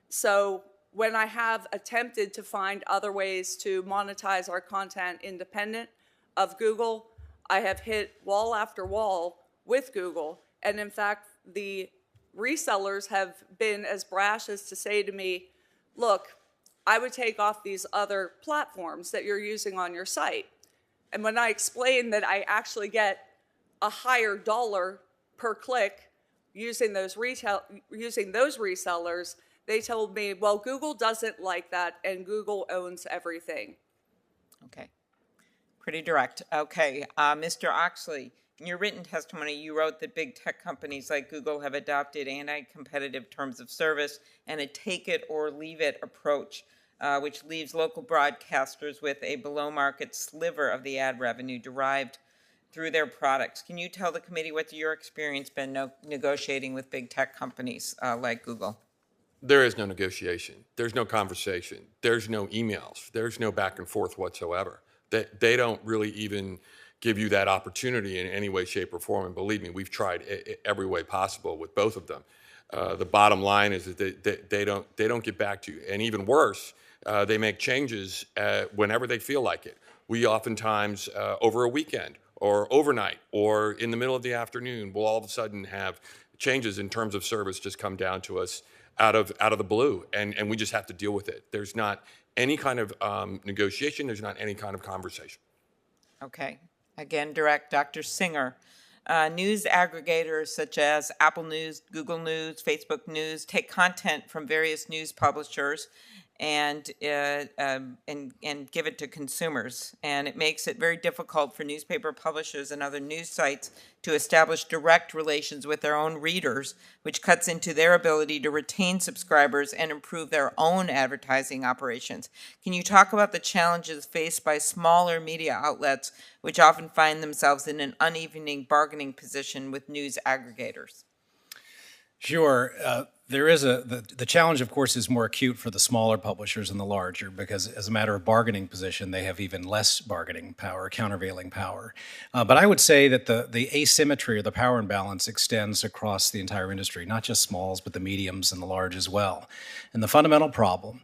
C: So when I have attempted to find other ways to monetize our content independent of Google, I have hit wall after wall with Google. And in fact, the resellers have been as brash as to say to me, look, I would take off these other platforms that you're using on your site. And when I explain that I actually get a higher dollar per click using those resellers, they told me, well, Google doesn't like that, and Google owns everything.
A: Okay. Pretty direct. Okay. Mr. Oxley, in your written testimony, you wrote that big tech companies like Google have adopted anti-competitive terms of service and a take-it-or-leave-it approach, which leaves local broadcasters with a below-market sliver of the ad revenue derived through their products. Can you tell the committee what's your experience been negotiating with big tech companies like Google?
D: There is no negotiation. There's no conversation. There's no emails. There's no back and forth whatsoever. They don't really even give you that opportunity in any way, shape, or form. And believe me, we've tried every way possible with both of them. The bottom line is that they don't get back to you. And even worse, they make changes whenever they feel like it. We oftentimes, over a weekend or overnight or in the middle of the afternoon, will all of a sudden have changes in terms of service just come down to us out of the blue, and we just have to deal with it. There's not any kind of negotiation. There's not any kind of conversation.
A: Okay. Again, direct. Dr. Singer. News aggregators such as Apple News, Google News, Facebook News take content from various news publishers and give it to consumers. And it makes it very difficult for newspaper publishers and other news sites to establish direct relations with their own readers, which cuts into their ability to retain subscribers and improve their own advertising operations. Can you talk about the challenges faced by smaller media outlets, which often find themselves in an uneven bargaining position with news aggregators?
F: Sure. There is the challenge, of course, is more acute for the smaller publishers than the larger, because as a matter of bargaining position, they have even less bargaining power, countervailing power. But I would say that the asymmetry or the power imbalance extends across the entire industry, not just smalls, but the mediums and the large as well. And the fundamental problem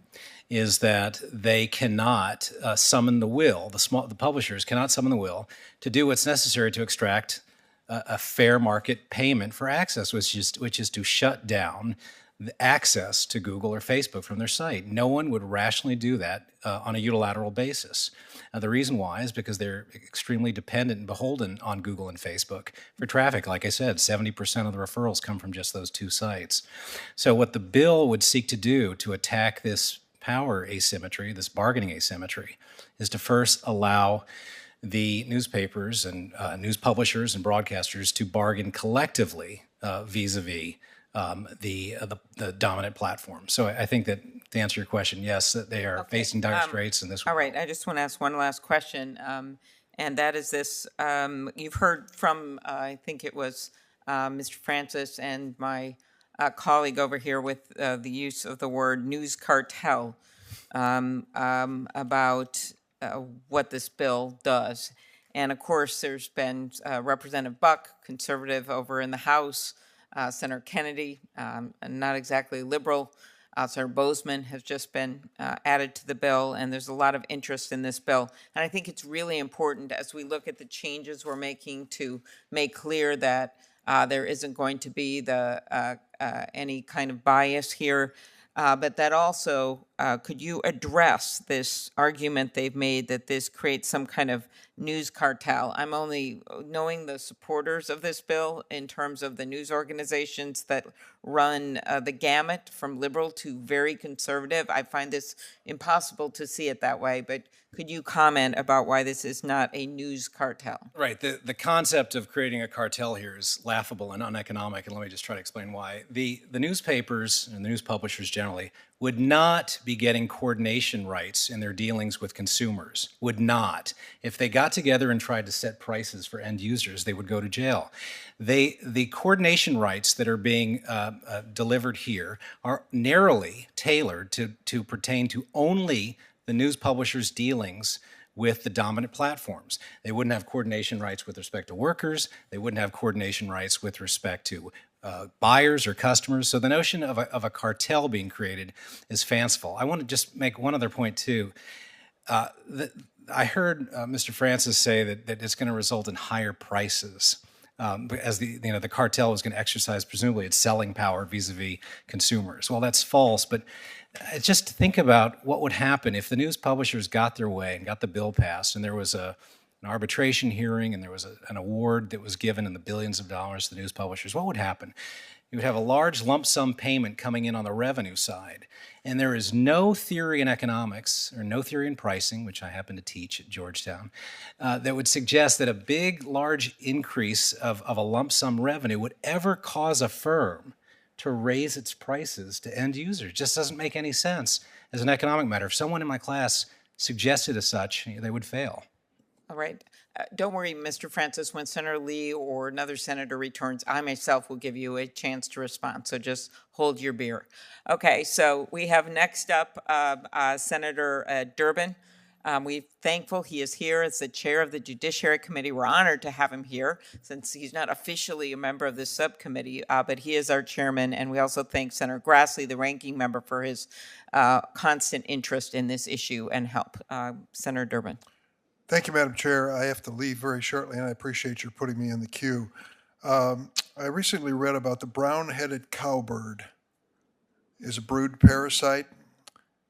F: is that they cannot summon the will, the publishers cannot summon the will to do what's necessary to extract a fair market payment for access, which is to shut down the access to Google or Facebook from their site. No one would rationally do that on a unilateral basis. The reason why is because they're extremely dependent and beholden on Google and Facebook for traffic. Like I said, 70% of the referrals come from just those two sites. So what the bill would seek to do to attack this power asymmetry, this bargaining asymmetry, is to first allow the newspapers and news publishers and broadcasters to bargain collectively vis-a-vis the dominant platform. So I think that, to answer your question, yes, that they are facing dire straits, and this.
A: All right, I just want to ask one last question, and that is this: you've heard from, I think it was Mr. Francis and my colleague over here with the use of the word news cartel about what this bill does. And of course, there's been Representative Buck, conservative over in the House, Senator Kennedy, not exactly liberal, Senator Bozeman has just been added to the bill, and there's a lot of interest in this bill. And I think it's really important as we look at the changes we're making to make clear that there isn't going to be any kind of bias here. But that also, could you address this argument they've made that this creates some kind of news cartel? I'm only knowing the supporters of this bill in terms of the news organizations that run the gamut from liberal to very conservative. I find this impossible to see it that way, but could you comment about why this is not a news cartel?
F: Right. The concept of creating a cartel here is laughable and uneconomic, and let me just try to explain why. The newspapers and the news publishers generally would not be getting coordination rights in their dealings with consumers, would not. If they got together and tried to set prices for end users, they would go to jail. The coordination rights that are being delivered here are narrowly tailored to pertain to only the news publishers' dealings with the dominant platforms. They wouldn't have coordination rights with respect to workers. They wouldn't have coordination rights with respect to buyers or customers. So the notion of a cartel being created is fanciful. I want to just make one other point too. I heard Mr. Francis say that it's going to result in higher prices. As the cartel is going to exercise presumably its selling power vis-a-vis consumers. Well, that's false, but just think about what would happen if the news publishers got their way and got the bill passed, and there was an arbitration hearing, and there was an award that was given in the billions of dollars to the news publishers. What would happen? You would have a large lump sum payment coming in on the revenue side, and there is no theory in economics or no theory in pricing, which I happen to teach at Georgetown, that would suggest that a big, large increase of a lump sum revenue would ever cause a firm to raise its prices to end users. It just doesn't make any sense as an economic matter. If someone in my class suggested as such, they would fail.
A: All right. Don't worry, Mr. Francis, when Senator Lee or another senator returns, I myself will give you a chance to respond, so just hold your beer. Okay, so we have next up Senator Durbin. We're thankful he is here as the chair of the Judiciary Committee. We're honored to have him here since he's not officially a member of this subcommittee, but he is our chairman. And we also thank Senator Grassley, the ranking member, for his constant interest in this issue and help. Senator Durbin.
H: Thank you, Madam Chair. I have to leave very shortly, and I appreciate your putting me in the queue. I recently read about the brown-headed cowbird is a brood parasite,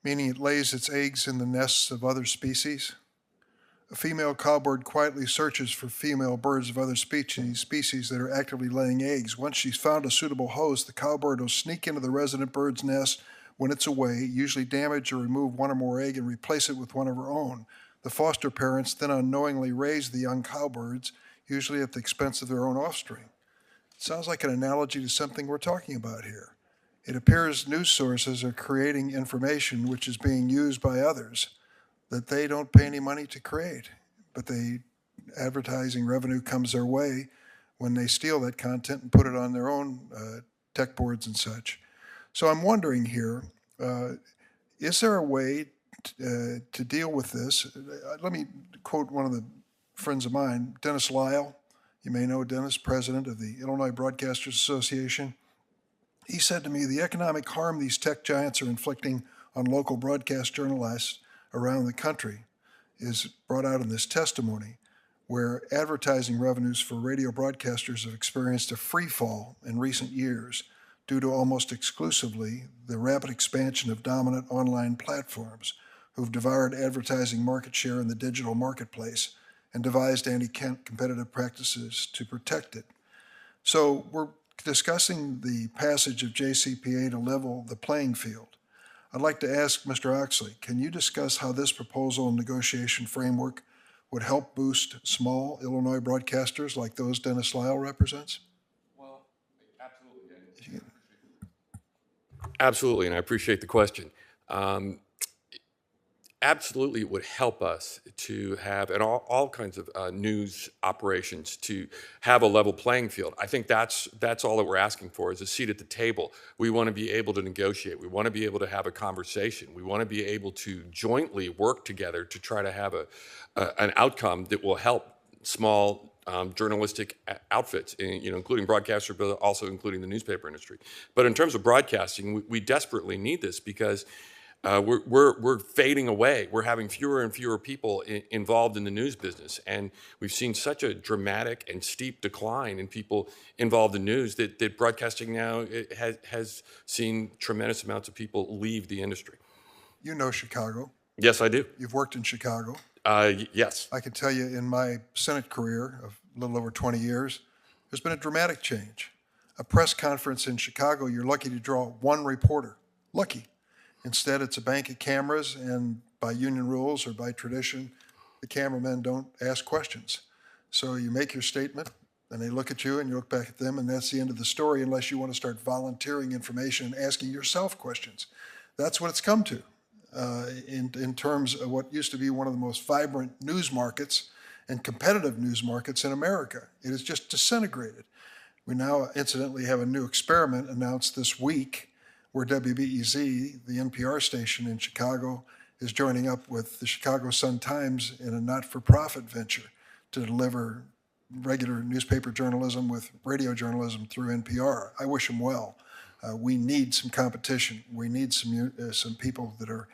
H: meaning it lays its eggs in the nests of other species. A female cowbird quietly searches for female birds of other species that are actively laying eggs. Once she's found a suitable host, the cowbird will sneak into the resident bird's nest when it's away, usually damage or remove one or more egg and replace it with one of her own. The foster parents then unknowingly raise the young cowbirds, usually at the expense of their own offspring. It sounds like an analogy to something we're talking about here. It appears news sources are creating information which is being used by others that they don't pay any money to create, but advertising revenue comes their way when they steal that content and put it on their own tech boards and such. So I'm wondering here, is there a way to deal with this? Let me quote one of the friends of mine, Dennis Lyle. You may know Dennis, president of the Illinois Broadcasters Association. He said to me, the economic harm these tech giants are inflicting on local broadcast journalists around the country is brought out in this testimony, where advertising revenues for radio broadcasters have experienced a free fall in recent years due to almost exclusively the rapid expansion of dominant online platforms who've devoured advertising market share in the digital marketplace and devised anti-competitive practices to protect it. So we're discussing the passage of JCPA to level the playing field. I'd like to ask Mr. Oxley, can you discuss how this proposal and negotiation framework would help boost small Illinois broadcasters like those Dennis Lyle represents?
D: Well, absolutely, and I appreciate the question. Absolutely, it would help us to have, and all kinds of news operations, to have a level playing field. I think that's all that we're asking for, is a seat at the table. We want to be able to negotiate. We want to be able to have a conversation. We want to be able to jointly work together to try to have an outcome that will help small journalistic outfits, including broadcasters, but also including the newspaper industry. But in terms of broadcasting, we desperately need this because we're fading away. We're having fewer and fewer people involved in the news business, and we've seen such a dramatic and steep decline in people involved in news that broadcasting now has seen tremendous amounts of people leave the industry.
H: You know Chicago.
D: Yes, I do.
H: You've worked in Chicago.
D: Yes.
H: I can tell you in my Senate career of a little over 20 years, there's been a dramatic change. A press conference in Chicago, you're lucky to draw one reporter. Lucky. Instead, it's a bank of cameras, and by union rules or by tradition, the cameramen don't ask questions. So you make your statement, and they look at you, and you look back at them, and that's the end of the story unless you want to start volunteering information and asking yourself questions. That's what it's come to in terms of what used to be one of the most vibrant news markets and competitive news markets in America. It has just disintegrated. We now, incidentally, have a new experiment announced this week where WBEZ, the NPR station in Chicago, is joining up with the Chicago Sun-Times in a not-for-profit venture to deliver regular newspaper journalism with radio journalism through NPR. I wish them well. We need some competition. We need some people that are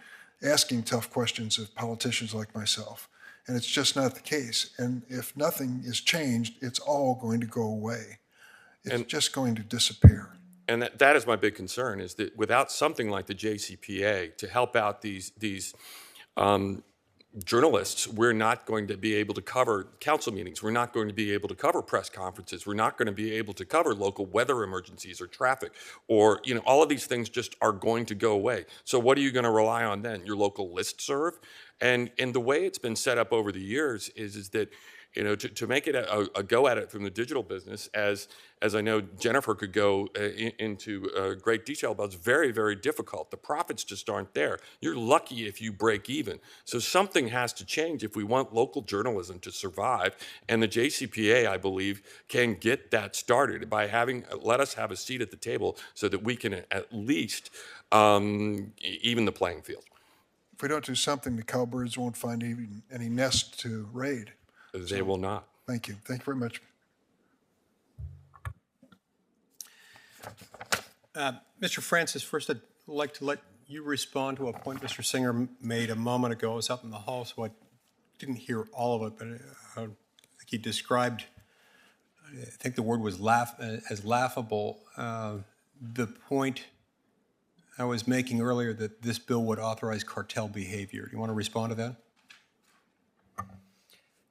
H: asking tough questions of politicians like myself. And it's just not the case. And if nothing is changed, it's all going to go away. It's just going to disappear.
D: And that is my big concern, is that without something like the JCPA to help out these journalists, we're not going to be able to cover council meetings. We're not going to be able to cover press conferences. We're not going to be able to cover local weather emergencies or traffic, or all of these things just are going to go away. So what are you going to rely on then? Your local listserv? And the way it's been set up over the years is that to make it a go at it from the digital business, as I know Jennifer could go into great detail about, it's very, very difficult. The profits just aren't there. You're lucky if you break even. So something has to change if we want local journalism to survive. And the JCPA, I believe, can get that started by let us have a seat at the table so that we can at least even the playing field.
H: If we don't do something, the cowbirds won't find even any nest to raid.
D: They will not.
H: Thank you. Thank you very much.
B: Mr. Francis, first I'd like to let you respond to a point Mr. Singer made a moment ago. I was up in the hall, so I didn't hear all of it, but I think he described, I think the word was as laughable, the point I was making earlier that this bill would authorize cartel behavior. Do you want to respond to that?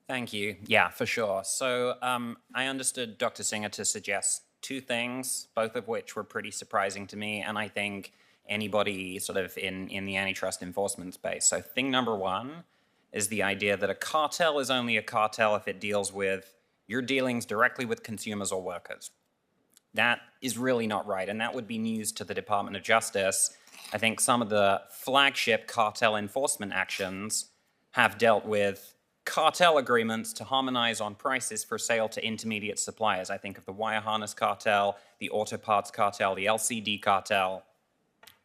E: Thank you. Yeah, for sure. So I understood Dr. Singer to suggest two things, both of which were pretty surprising to me, and I think anybody sort of in the antitrust enforcement space. So thing number one is the idea that a cartel is only a cartel if it deals with your dealings directly with consumers or workers. That is really not right, and that would be news to the Department of Justice. I think some of the flagship cartel enforcement actions have dealt with cartel agreements to harmonize on prices for sale to intermediate suppliers. I think of the wire harness cartel, the auto parts cartel, the LCD cartel.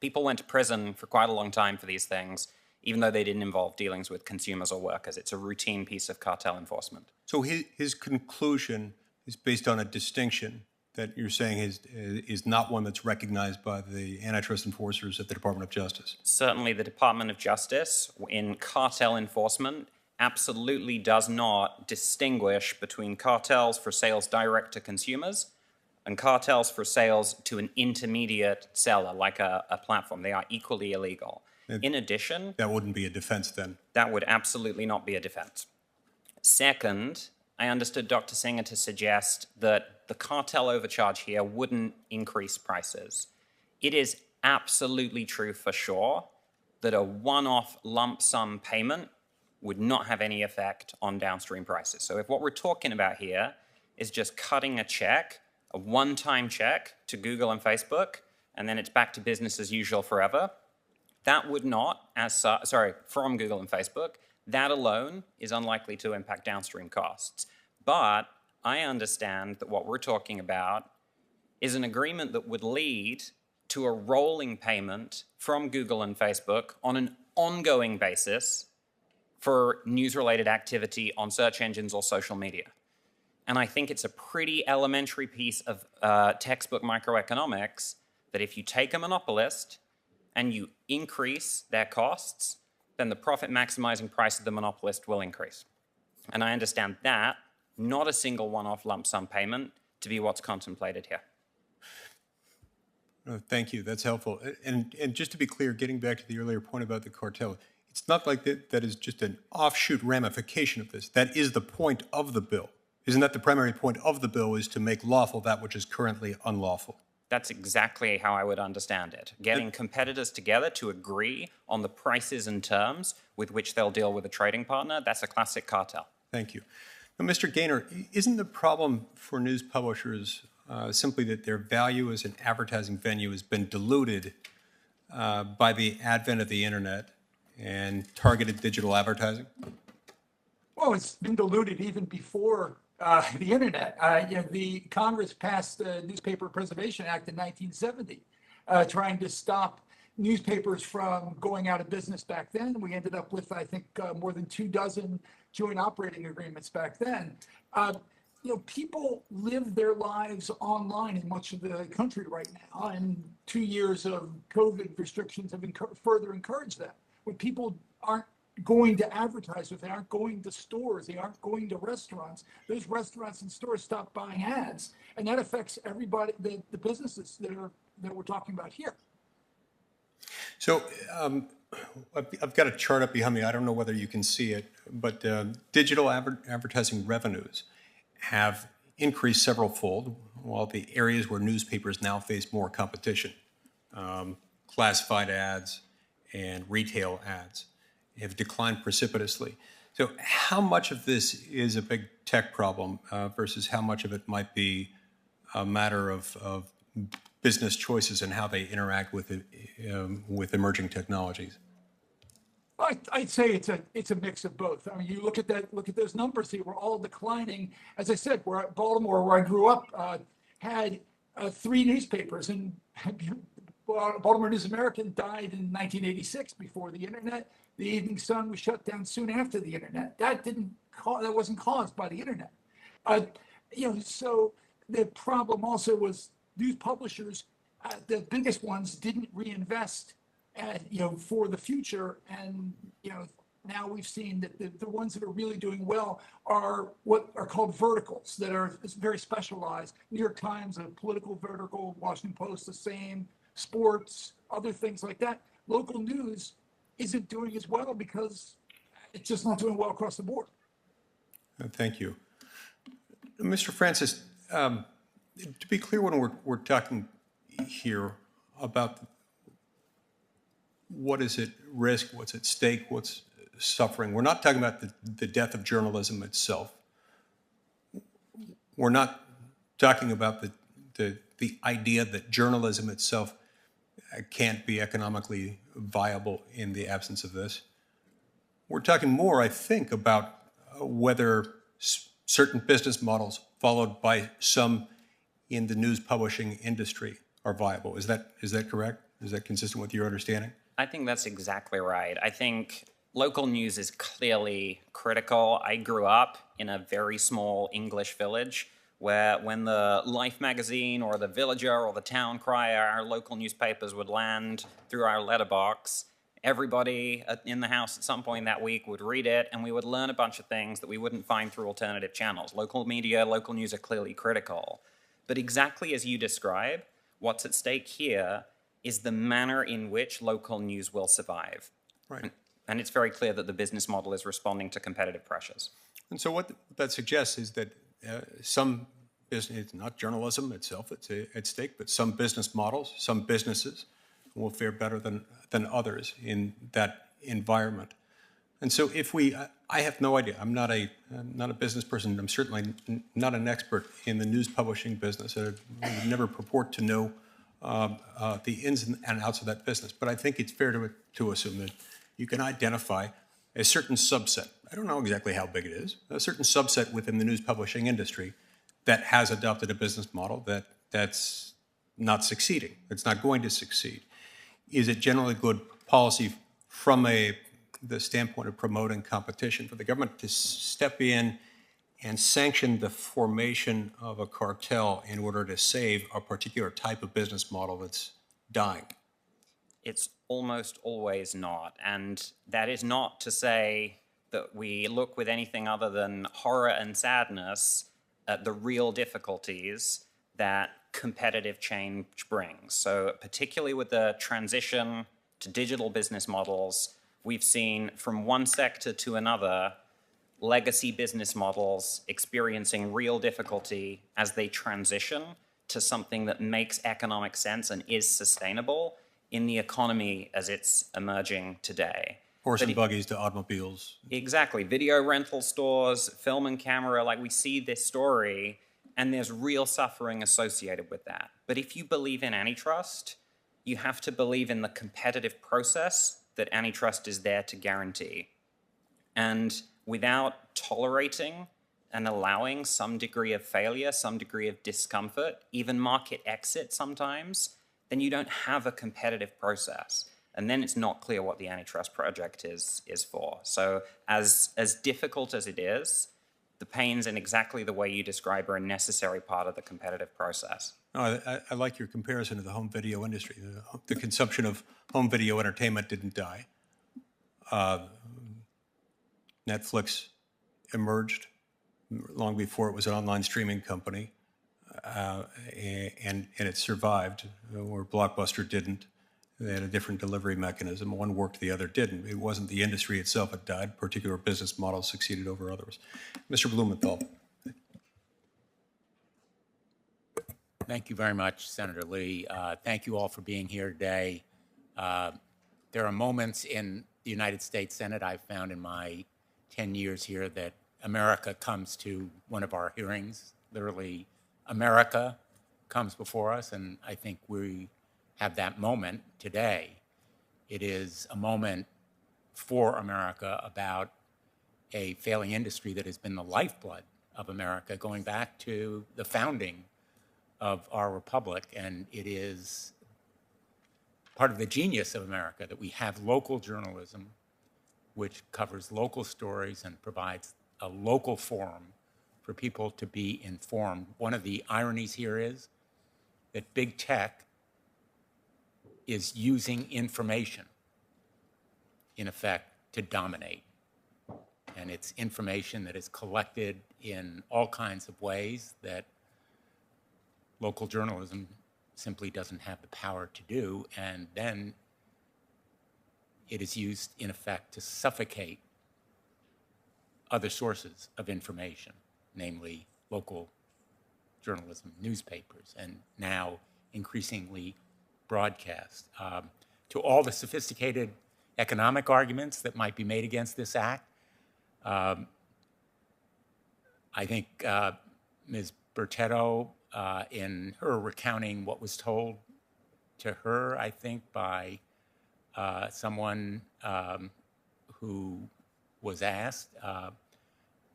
E: People went to prison for quite a long time for these things, even though they didn't involve dealings with consumers or workers. It's a routine piece of cartel enforcement.
B: So his conclusion is based on a distinction that you're saying is not one that's recognized by the antitrust enforcers at the Department of Justice.
E: Certainly the Department of Justice in cartel enforcement absolutely does not distinguish between cartels for sales direct to consumers and cartels for sales to an intermediate seller, like a platform. They are equally illegal. In addition,
B: that wouldn't be a defense then.
E: That would absolutely not be a defense. Second, I understood Dr. Singer to suggest that the cartel overcharge here wouldn't increase prices. It is absolutely true for sure that a one-off lump sum payment would not have any effect on downstream prices. So if what we're talking about here is just cutting a check, a one-time check to Google and Facebook, and then it's back to business as usual forever, that would not, from Google and Facebook, that alone is unlikely to impact downstream costs. But I understand that what we're talking about is an agreement that would lead to a rolling payment from Google and Facebook on an ongoing basis for news-related activity on search engines or social media. And I think it's a pretty elementary piece of textbook microeconomics that if you take a monopolist and you increase their costs, then the profit-maximizing price of the monopolist will increase. And I understand that, not a single one-off lump sum payment, to be what's contemplated here.
B: Thank you. That's helpful. And just to be clear, getting back to the earlier point about the cartel, it's not like that is just an offshoot ramification of this. That is the point of the bill. Isn't that the primary point of the bill, is to make lawful that which is currently unlawful?
E: That's exactly how I would understand it. Getting competitors together to agree on the prices and terms with which they'll deal with a trading partner, that's a classic cartel.
B: Thank you. Now, Mr. Gaynor, isn't the problem for news publishers simply that their value as an advertising venue has been diluted by the advent of the internet and targeted digital advertising?
G: Well, it's been diluted even before the internet. The Congress passed the Newspaper Preservation Act in 1970, trying to stop newspapers from going out of business back then. We ended up with, I think, more than 24 joint operating agreements back then. People live their lives online in much of the country right now, and 2 years of COVID restrictions have further encouraged that. When people aren't going to advertise, if they aren't going to stores, they aren't going to restaurants, those restaurants and stores stop buying ads, and that affects everybody, the businesses that we're talking about here.
B: So I've got a chart up behind me. I don't know whether you can see it, but digital advertising revenues have increased several fold, while the areas where newspapers now face more competition, classified ads and retail ads, have declined precipitously. So how much of this is a big tech problem versus how much of it might be a matter of business choices and how they interact with emerging technologies?
G: I'd say it's a mix of both. I mean, you look at those numbers here, we're all declining. As I said, we're at Baltimore, where I grew up, had 3 newspapers, and Baltimore News American died in 1986 before the internet. The Evening Sun was shut down soon after the internet. That wasn't caused by the internet. So the problem also was news publishers, the biggest ones, didn't reinvest for the future. And, now we've seen that the ones that are really doing well are what are called verticals, that are very specialized. New York Times, a political vertical, Washington Post, the same, sports, other things like that. Local news isn't doing as well because it's just not doing well across the board.
B: Thank you. Mr. Francis, to be clear, when we're talking here about what is at risk, what's at stake, what's suffering, we're not talking about the death of journalism itself. We're not talking about the idea that journalism itself can't be economically viable in the absence of this. We're talking more, I think, about whether certain business models followed by some in the news publishing industry are viable. Is that correct? Is that consistent with your understanding?
E: I think that's exactly right. I think local news is clearly critical. I grew up in a very small English village where when the Life magazine or the Villager or the Town Crier, our local newspapers would land through our letterbox, everybody in the house at some point that week would read it, and we would learn a bunch of things that we wouldn't find through alternative channels. Local media, local news are clearly critical. But exactly as you describe, what's at stake here is the manner in which local news will survive.
B: Right.
E: And it's very clear that the business model is responding to competitive pressures.
B: And so what that suggests is that some business, not journalism itself, it's at stake, but some business models, some businesses will fare better than others in that environment. And so I have no idea. I'm not a business person. I'm certainly not an expert in the news publishing business. I would never purport to know the ins and outs of that business. But I think it's fair to assume that you can identify a certain subset. I don't know exactly how big it is. A certain subset within the news publishing industry that has adopted a business model that's not succeeding. It's not going to succeed. Is it generally good policy from the standpoint of promoting competition for the government to step in and sanction the formation of a cartel in order to save a particular type of business model that's dying?
E: It's almost always not. And that is not to say that we look with anything other than horror and sadness at the real difficulties that competitive change brings. So particularly with the transition to digital business models, we've seen from one sector to another legacy business models experiencing real difficulty as they transition to something that makes economic sense and is sustainable in the economy as it's emerging today.
B: Horse and buggies to automobiles.
E: Exactly. Video rental stores, film and camera, like we see this story, and there's real suffering associated with that. But if you believe in antitrust, you have to believe in the competitive process that antitrust is there to guarantee. And without tolerating and allowing some degree of failure, some degree of discomfort, even market exit sometimes, then you don't have a competitive process. And then it's not clear what the antitrust project is for. So as difficult as it is, the pains in exactly the way you describe are a necessary part of the competitive process.
B: No, I like your comparison to the home video industry. The consumption of home video entertainment didn't die. Netflix emerged long before it was an online streaming company, and it survived, where Blockbuster didn't. They had a different delivery mechanism. One worked, the other didn't. It wasn't the industry itself that died. Particular business models succeeded over others. Mr. Blumenthal.
I: Thank you very much, Senator Lee. Thank you all for being here today. There are moments in the United States Senate I've found in my 10 years here that America comes to one of our hearings. Literally, America comes before us, and I think we have that moment today. It is a moment for America about a failing industry that has been the lifeblood of America going back to the founding of our republic, and it is part of the genius of America that we have local journalism which covers local stories and provides a local forum for people to be informed. One of the ironies here is that big tech is using information, in effect, to dominate. And it's information that is collected in all kinds of ways that local journalism simply doesn't have the power to do, and then it is used, in effect, to suffocate other sources of information, namely local journalism, newspapers, and now increasingly broadcast. To all the sophisticated economic arguments that might be made against this act, I think Ms. Bertetto, in her recounting what was told to her, I think, by someone who was asked,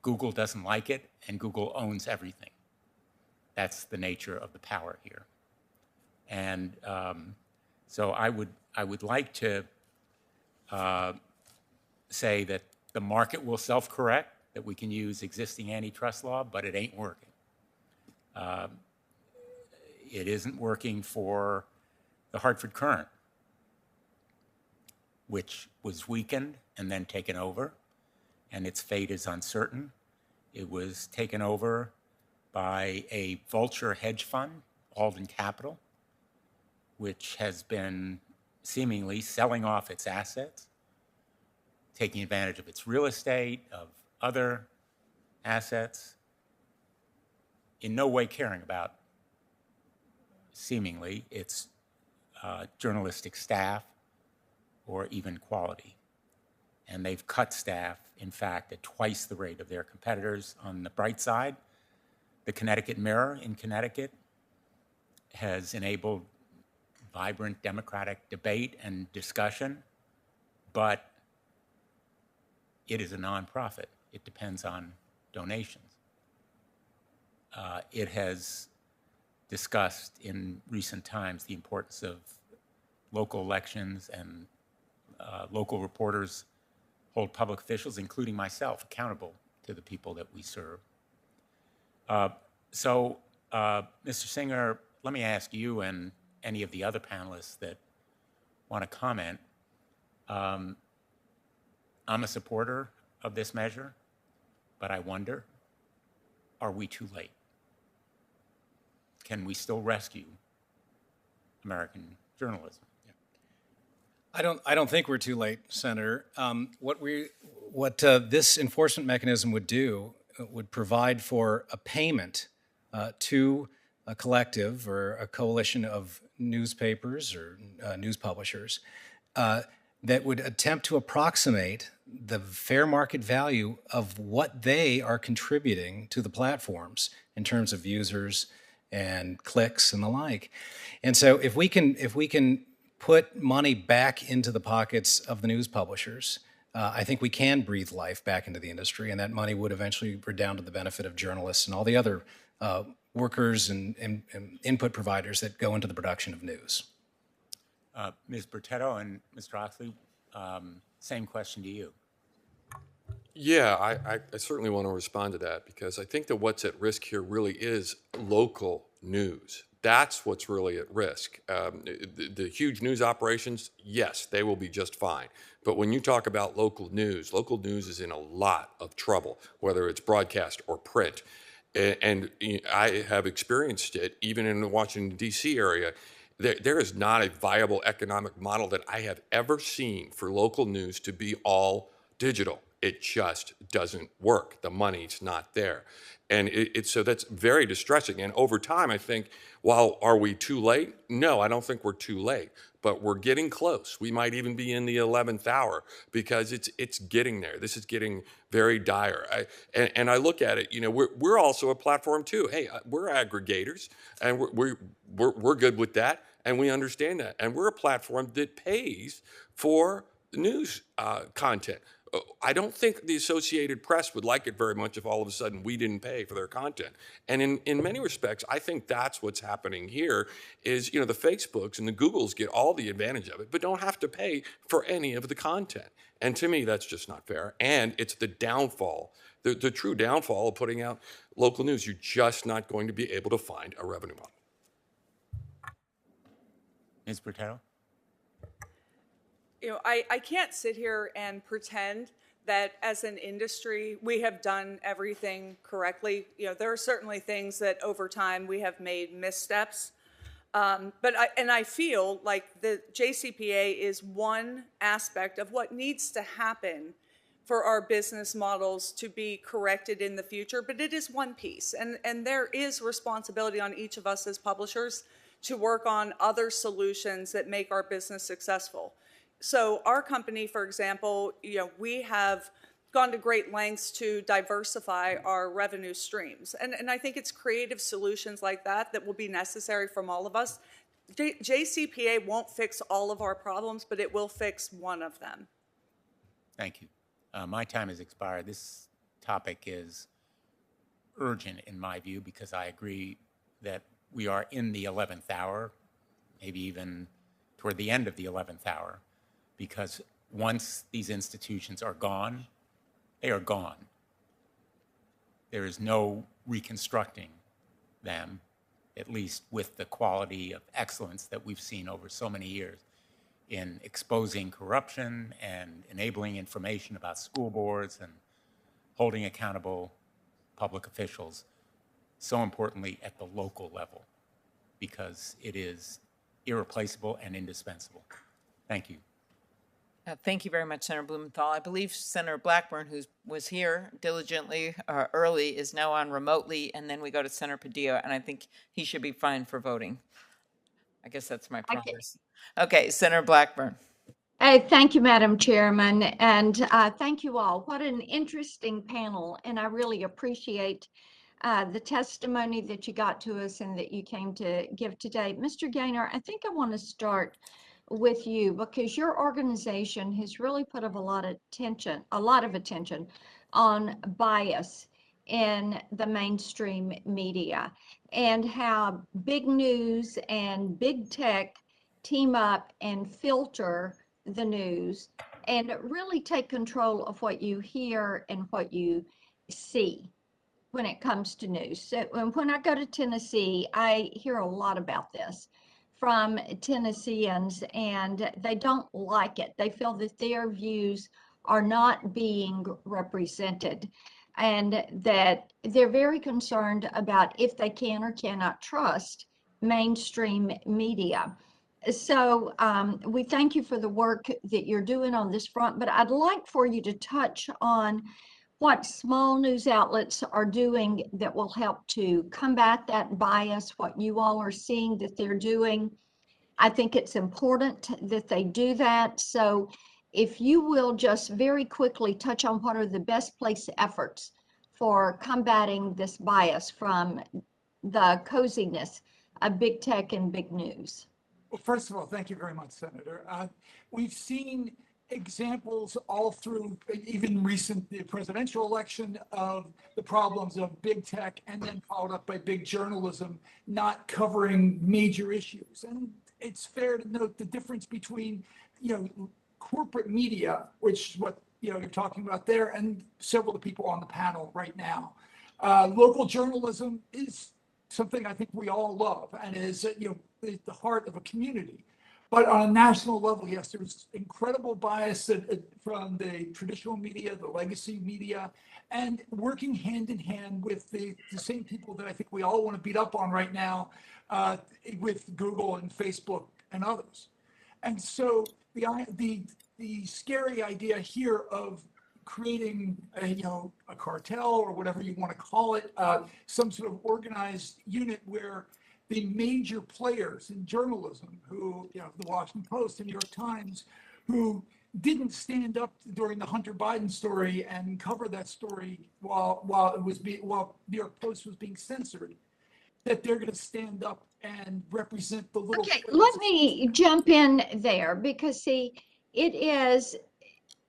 I: Google doesn't like it, and Google owns everything. That's the nature of the power here. And so I would like to say that the market will self-correct, that we can use existing antitrust law, but it ain't working. It isn't working for the Hartford Courant, which was weakened and then taken over, and its fate is uncertain. It was taken over by a vulture hedge fund, Alden Capital, which has been seemingly selling off its assets, taking advantage of its real estate, of other assets, in no way caring about, seemingly, its journalistic staff or even quality. And they've cut staff, in fact, at twice the rate of their competitors. On the bright side, the Connecticut Mirror in Connecticut has enabled vibrant democratic debate and discussion, but it is a nonprofit. It depends on donations. It has discussed in recent times the importance of local elections, and local reporters hold public officials, including myself, accountable to the people that we serve. So, Mr. Singer, let me ask you and any of the other panelists that want to comment. I'm a supporter of this measure, but I wonder, are we too late? Can we still rescue American journalism?
F: I don't think we're too late, Senator. What this enforcement mechanism would do would provide for a payment to a collective or a coalition of newspapers or news publishers that would attempt to approximate the fair market value of what they are contributing to the platforms in terms of users and clicks and the like. And so if we can put money back into the pockets of the news publishers, I think we can breathe life back into the industry, and that money would eventually redound to the benefit of journalists and all the other workers and input providers that go into the production of news.
I: Ms. Bertetto and Mr. Oxley, same question to you.
D: Yeah, I certainly want to respond to that because I think that what's at risk here really is local news. That's what's really at risk. The huge news operations, yes, they will be just fine. But when you talk about local news is in a lot of trouble, whether it's broadcast or print. And I have experienced it even in the Washington, D.C. area. There is not a viable economic model that I have ever seen for local news to be all digital. It just doesn't work. The money's not there. And so that's very distressing. And over time, I think, are we too late? No, I don't think we're too late, but we're getting close. We might even be in the 11th hour because it's getting there. This is getting very dire. And I look at it, we're also a platform too. Hey, we're aggregators and we're good with that. And we understand that. And we're a platform that pays for news content. I don't think the Associated Press would like it very much if all of a sudden we didn't pay for their content. And in many respects, I think that's what's happening here is, the Facebooks and the Googles get all the advantage of it, but don't have to pay for any of the content. And to me, that's just not fair. And it's the downfall, the true downfall of putting out local news. You're just not going to be able to find a revenue model.
I: Ms. Bertetto?
C: I can't sit here and pretend that as an industry we have done everything correctly. There are certainly things that over time we have made missteps. But I feel like the JCPA is one aspect of what needs to happen for our business models to be corrected in the future, but it is one piece. And there is responsibility on each of us as publishers to work on other solutions that make our business successful. So our company, for example, we have gone to great lengths to diversify our revenue streams. And I think it's creative solutions like that that will be necessary from all of us. JCPA won't fix all of our problems, but it will fix one of them.
I: Thank you. My time has expired. This topic is urgent in my view because I agree that we are in the 11th hour, maybe even toward the end of the 11th hour, because once these institutions are gone, they are gone. There is no reconstructing them, at least with the quality of excellence that we've seen over so many years in exposing corruption and enabling information about school boards and holding accountable public officials, so importantly at the local level, because it is irreplaceable and indispensable. Thank you.
A: Thank you very much, Senator Blumenthal. I believe Senator Blackburn, who was here diligently early, is now on remotely, and then we go to Senator Padilla, and I think he should be fine for voting. I guess that's my promise. Okay, Senator Blackburn.
J: Thank you, Madam Chairman, and thank you all. What an interesting panel, and I really appreciate the testimony that you got to us and that you came to give today. Mr. Gaynor, I think I want to start with you because your organization has really put up a lot of attention on bias in the mainstream media and how big news and big tech team up and filter the news and really take control of what you hear and what you see when it comes to news. So when I go to Tennessee, I hear a lot about this from Tennesseans, and they don't like it. They feel that their views are not being represented and that they're very concerned about if they can or cannot trust mainstream media. So we thank you for the work that you're doing on this front, but I'd like for you to touch on what small news outlets are doing that will help to combat that bias, what you all are seeing that they're doing. I think it's important that they do that. So if you will just very quickly touch on what are the best place efforts for combating this bias from the coziness of big tech and big news.
G: Well, first of all, thank you very much, Senator. We've seen examples all through even recent the presidential election of the problems of big tech and then followed up by big journalism not covering major issues. And it's fair to note the difference between, corporate media, which is what, you're talking about there, and several of the people on the panel right now. Local journalism is something I think we all love and is, at the heart of a community. But on a national level, yes, there's incredible bias from the traditional media, the legacy media, and working hand in hand with the same people that I think we all want to beat up on right now with Google and Facebook and others. And so the scary idea here of creating a cartel or whatever you want to call it, some sort of organized unit where the major players in journalism who, the Washington Post, the New York Times, who didn't stand up during the Hunter Biden story and cover that story while New York Post was being censored, that they're going to stand up and represent the little.
J: Okay, let me jump in there because see, it is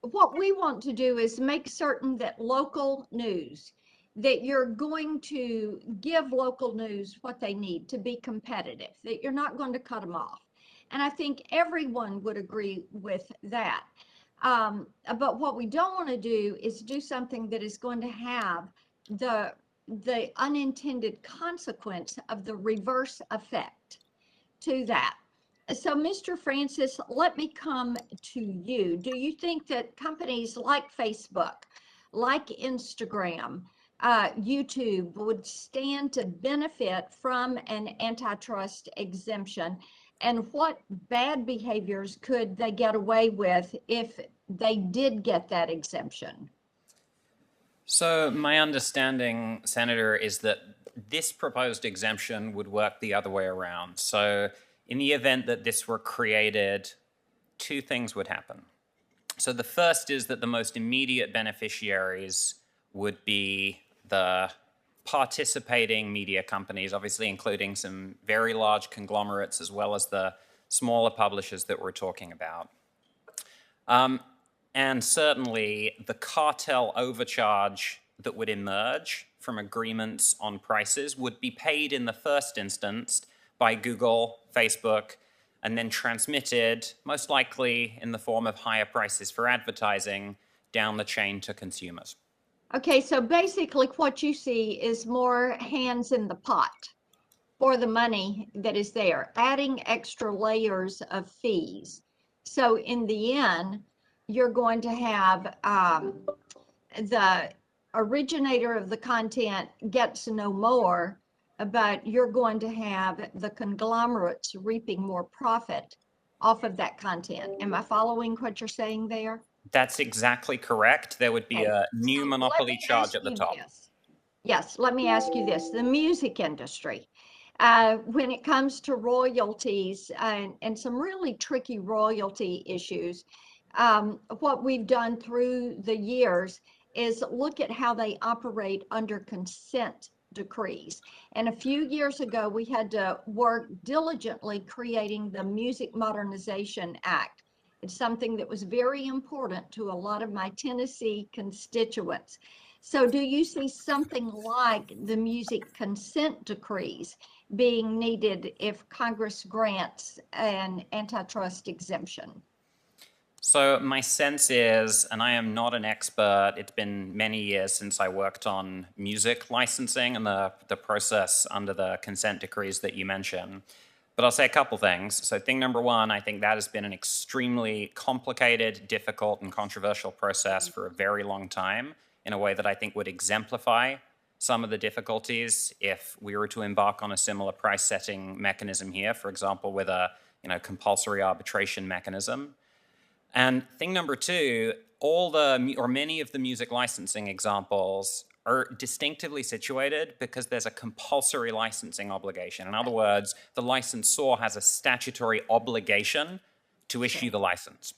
J: what we want to do is make certain that local news, that you're going to give local news what they need to be competitive, that you're not going to cut them off. And I think everyone would agree with that. But what we don't want to do is do something that is going to have the unintended consequence of the reverse effect to that. So, Mr. Francis, let me come to you. Do you think that companies like Facebook, like Instagram, YouTube would stand to benefit from an antitrust exemption? And what bad behaviors could they get away with if they did get that exemption?
E: So my understanding, Senator, is that this proposed exemption would work the other way around. So in the event that this were created, two things would happen. So the first is that the most immediate beneficiaries would be the participating media companies, obviously including some very large conglomerates as well as the smaller publishers that we're talking about. And certainly the cartel overcharge that would emerge from agreements on prices would be paid in the first instance by Google, Facebook, and then transmitted, most likely in the form of higher prices for advertising, down the chain to consumers.
J: Okay, so basically what you see is more hands in the pot for the money that is there, adding extra layers of fees. So in the end, you're going to have the originator of the content gets no more, but you're going to have the conglomerates reaping more profit off of that content. Am I following what you're saying there?
E: That's exactly correct. There would be a new monopoly charge at the top.
J: Yes, let me ask you this. The music industry, when it comes to royalties and some really tricky royalty issues, what we've done through the years is look at how they operate under consent decrees. And a few years ago, we had to work diligently creating the Music Modernization Act. It's something that was very important to a lot of my Tennessee constituents. So do you see something like the music consent decrees being needed if Congress grants an antitrust exemption?
E: So my sense is, and I am not an expert, it's been many years since I worked on music licensing and the process under the consent decrees that you mentioned. But I'll say a couple things. So thing number one, I think that has been an extremely complicated, difficult, and controversial process for a very long time in a way that I think would exemplify some of the difficulties if we were to embark on a similar price setting mechanism here, for example, with a compulsory arbitration mechanism. And thing number two, many of the music licensing examples are distinctively situated because there's a compulsory licensing obligation. In other words, the licensor has a statutory obligation to issue the license.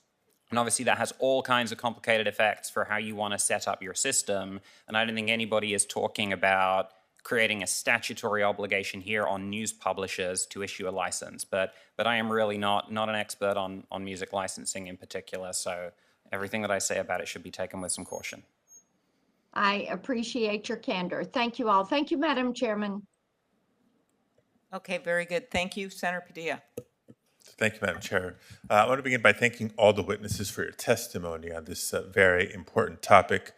E: And obviously that has all kinds of complicated effects for how you want to set up your system. And I don't think anybody is talking about creating a statutory obligation here on news publishers to issue a license. But I am really not an expert on music licensing in particular, so everything that I say about it should be taken with some caution.
J: I appreciate your candor. Thank you all. Thank you, Madam Chairman.
A: Okay, very good. Thank you, Senator Padilla.
K: Thank you, Madam Chair. I want to begin by thanking all the witnesses for your testimony on this very important topic.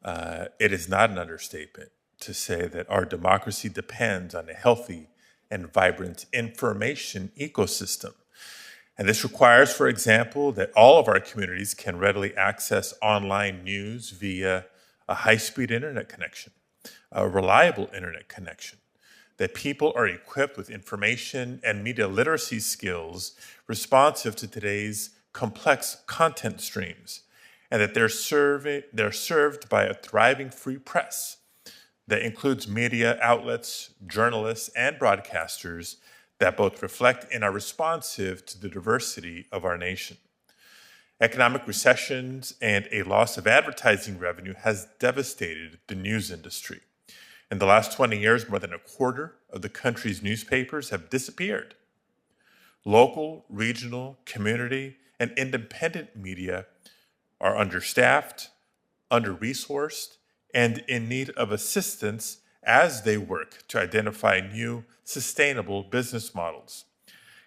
K: It is not an understatement to say that our democracy depends on a healthy and vibrant information ecosystem. And this requires, for example, that all of our communities can readily access online news via a high-speed internet connection, a reliable internet connection, that people are equipped with information and media literacy skills responsive to today's complex content streams, and that they're served by a thriving free press that includes media outlets, journalists, and broadcasters that both reflect and are responsive to the diversity of our nation. Economic recessions and a loss of advertising revenue has devastated the news industry. In the last 20 years, more than a quarter of the country's newspapers have disappeared. Local, regional, community, and independent media are understaffed, under-resourced, and in need of assistance as they work to identify new, sustainable business models.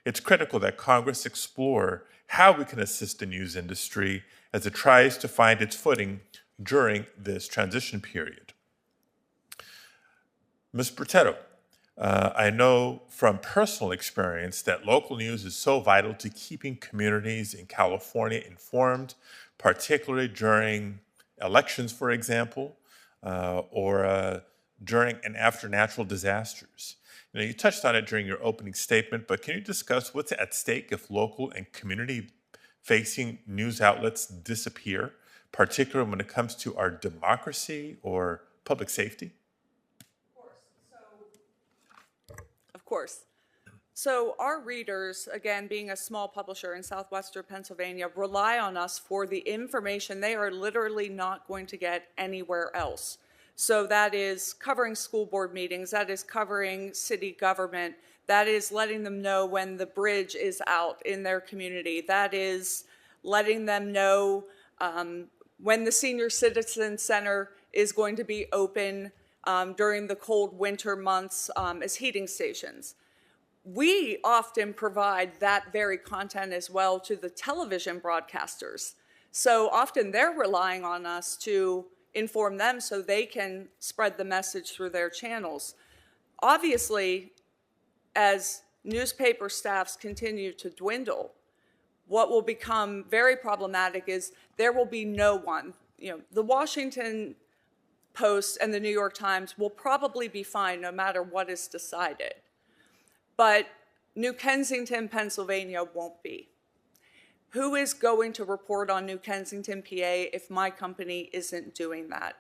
K: It's critical that Congress explore how we can assist the news industry as it tries to find its footing during this transition period. Ms. Bertetto, I know from personal experience that local news is so vital to keeping communities in California informed, particularly during elections, for example, or during and after natural disasters. You touched on it during your opening statement, but can you discuss what's at stake if local and community-facing news outlets disappear, particularly when it comes to our democracy or public safety?
C: Of course. So our readers, again, being a small publisher in southwestern Pennsylvania, rely on us for the information they are literally not going to get anywhere else. So that is covering school board meetings, that is covering city government, that is letting them know when the bridge is out in their community, that is letting them know when the Senior Citizen Center is going to be open during the cold winter months as heating stations. We often provide that very content as well to the television broadcasters. So often they're relying on us to inform them so they can spread the message through their channels. Obviously, as newspaper staffs continue to dwindle, what will become very problematic is there will be no one. The Washington Post and the New York Times will probably be fine no matter what is decided. But New Kensington, Pennsylvania won't be. Who is going to report on New Kensington, PA if my company isn't doing that?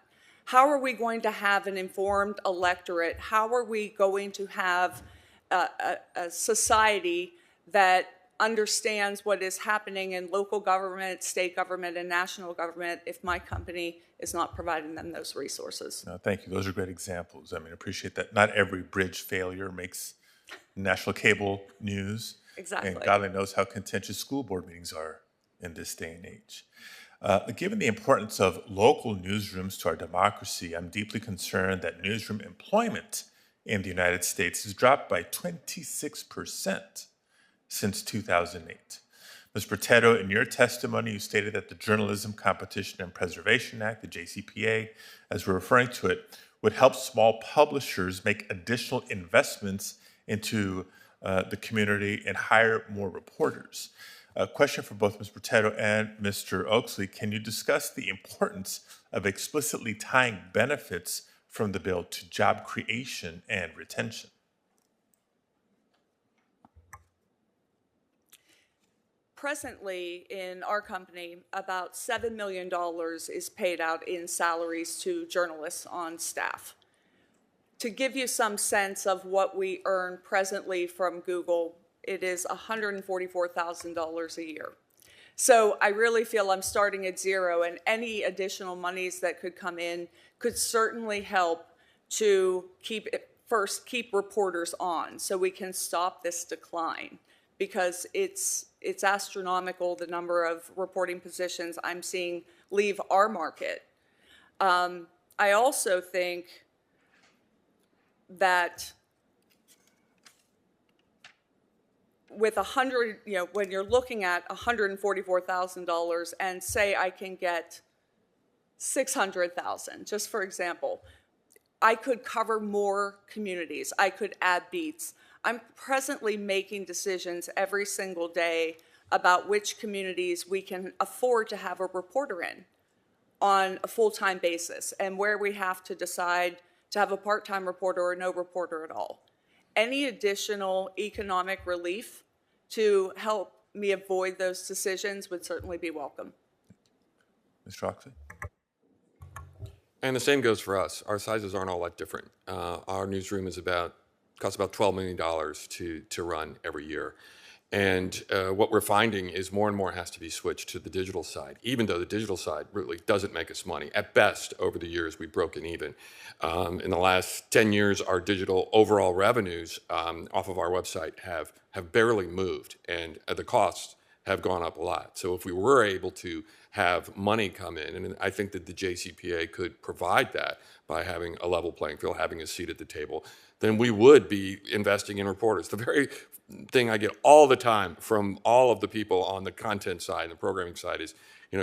C: How are we going to have an informed electorate? How are we going to have a society that understands what is happening in local government, state government, and national government if my company is not providing them those resources?
K: No, thank you. Those are great examples. I appreciate that. Not every bridge failure makes national cable news.
C: Exactly.
K: And God only knows how contentious school board meetings are in this day and age. Given the importance of local newsrooms to our democracy, I'm deeply concerned that newsroom employment in the United States has dropped by 26% since 2008. Ms. Bertetto, in your testimony, you stated that the Journalism Competition and Preservation Act, the JCPA, as we're referring to it, would help small publishers make additional investments into the community and hire more reporters. A question for both Ms. Bertetto and Mr. Oxley. Can you discuss the importance of explicitly tying benefits from the bill to job creation and retention?
C: Presently, in our company, about $7 million is paid out in salaries to journalists on staff. To give you some sense of what we earn presently from Google, it is $144,000 a year. So I really feel I'm starting at zero, and any additional monies that could come in could certainly help to keep reporters on so we can stop this decline, because it's astronomical, the number of reporting positions I'm seeing leave our market. I also think that with when you're looking at $144,000 and say I can get 600,000, just for example, I could cover more communities. I could add beats. I'm presently making decisions every single day about which communities we can afford to have a reporter in on a full-time basis, and where we have to decide to have a part-time reporter or no reporter at all. Any additional economic relief to help me avoid those decisions would certainly be welcome.
K: Mr. Oxley?
D: And the same goes for us. Our sizes aren't all that different. Our newsroom costs about $12 million to run every year. And what we're finding is more and more has to be switched to the digital side, even though the digital side really doesn't make us money. At best, over the years, we've broken even. In the last 10 years, our digital overall revenues off of our website have barely moved, and the costs have gone up a lot. So if we were able to have money come in, and I think that the JCPA could provide that by having a level playing field, having a seat at the table, then we would be investing in reporters. The very thing I get all the time from all of the people on the content side and the programming side is,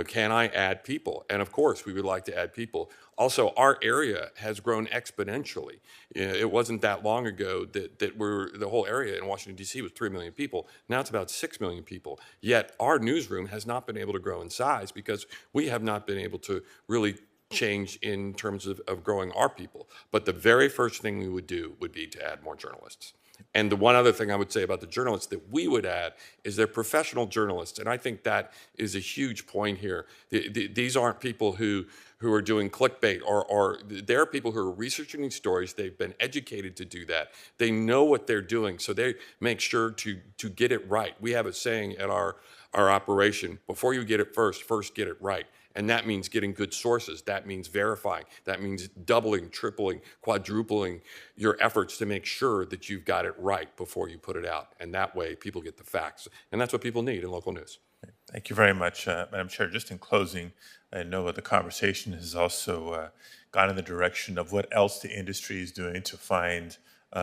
D: can I add people? And of course, we would like to add people. Also, our area has grown exponentially. It wasn't that long ago that the whole area in Washington, D.C. was 3 million people. Now it's about 6 million people. Yet our newsroom has not been able to grow in size because we have not been able to really change in terms of growing our people. But the very first thing we would do would be to add more journalists. And the one other thing I would say about the journalists that we would add is they're professional journalists. And I think that is a huge point here. These aren't people who are doing clickbait, or they're people who are researching these stories. They've been educated to do that. They know what they're doing, so they make sure to get it right. We have a saying at our operation: before you get it first get it right. And that means getting good sources. That means verifying. That means doubling, tripling, quadrupling your efforts to make sure that you've got it right before you put it out. And that way, people get the facts. And that's what people need in local news.
K: Thank you very much, Madam Chair. Just in closing, I know the conversation has also gone in the direction of what else the industry is doing to find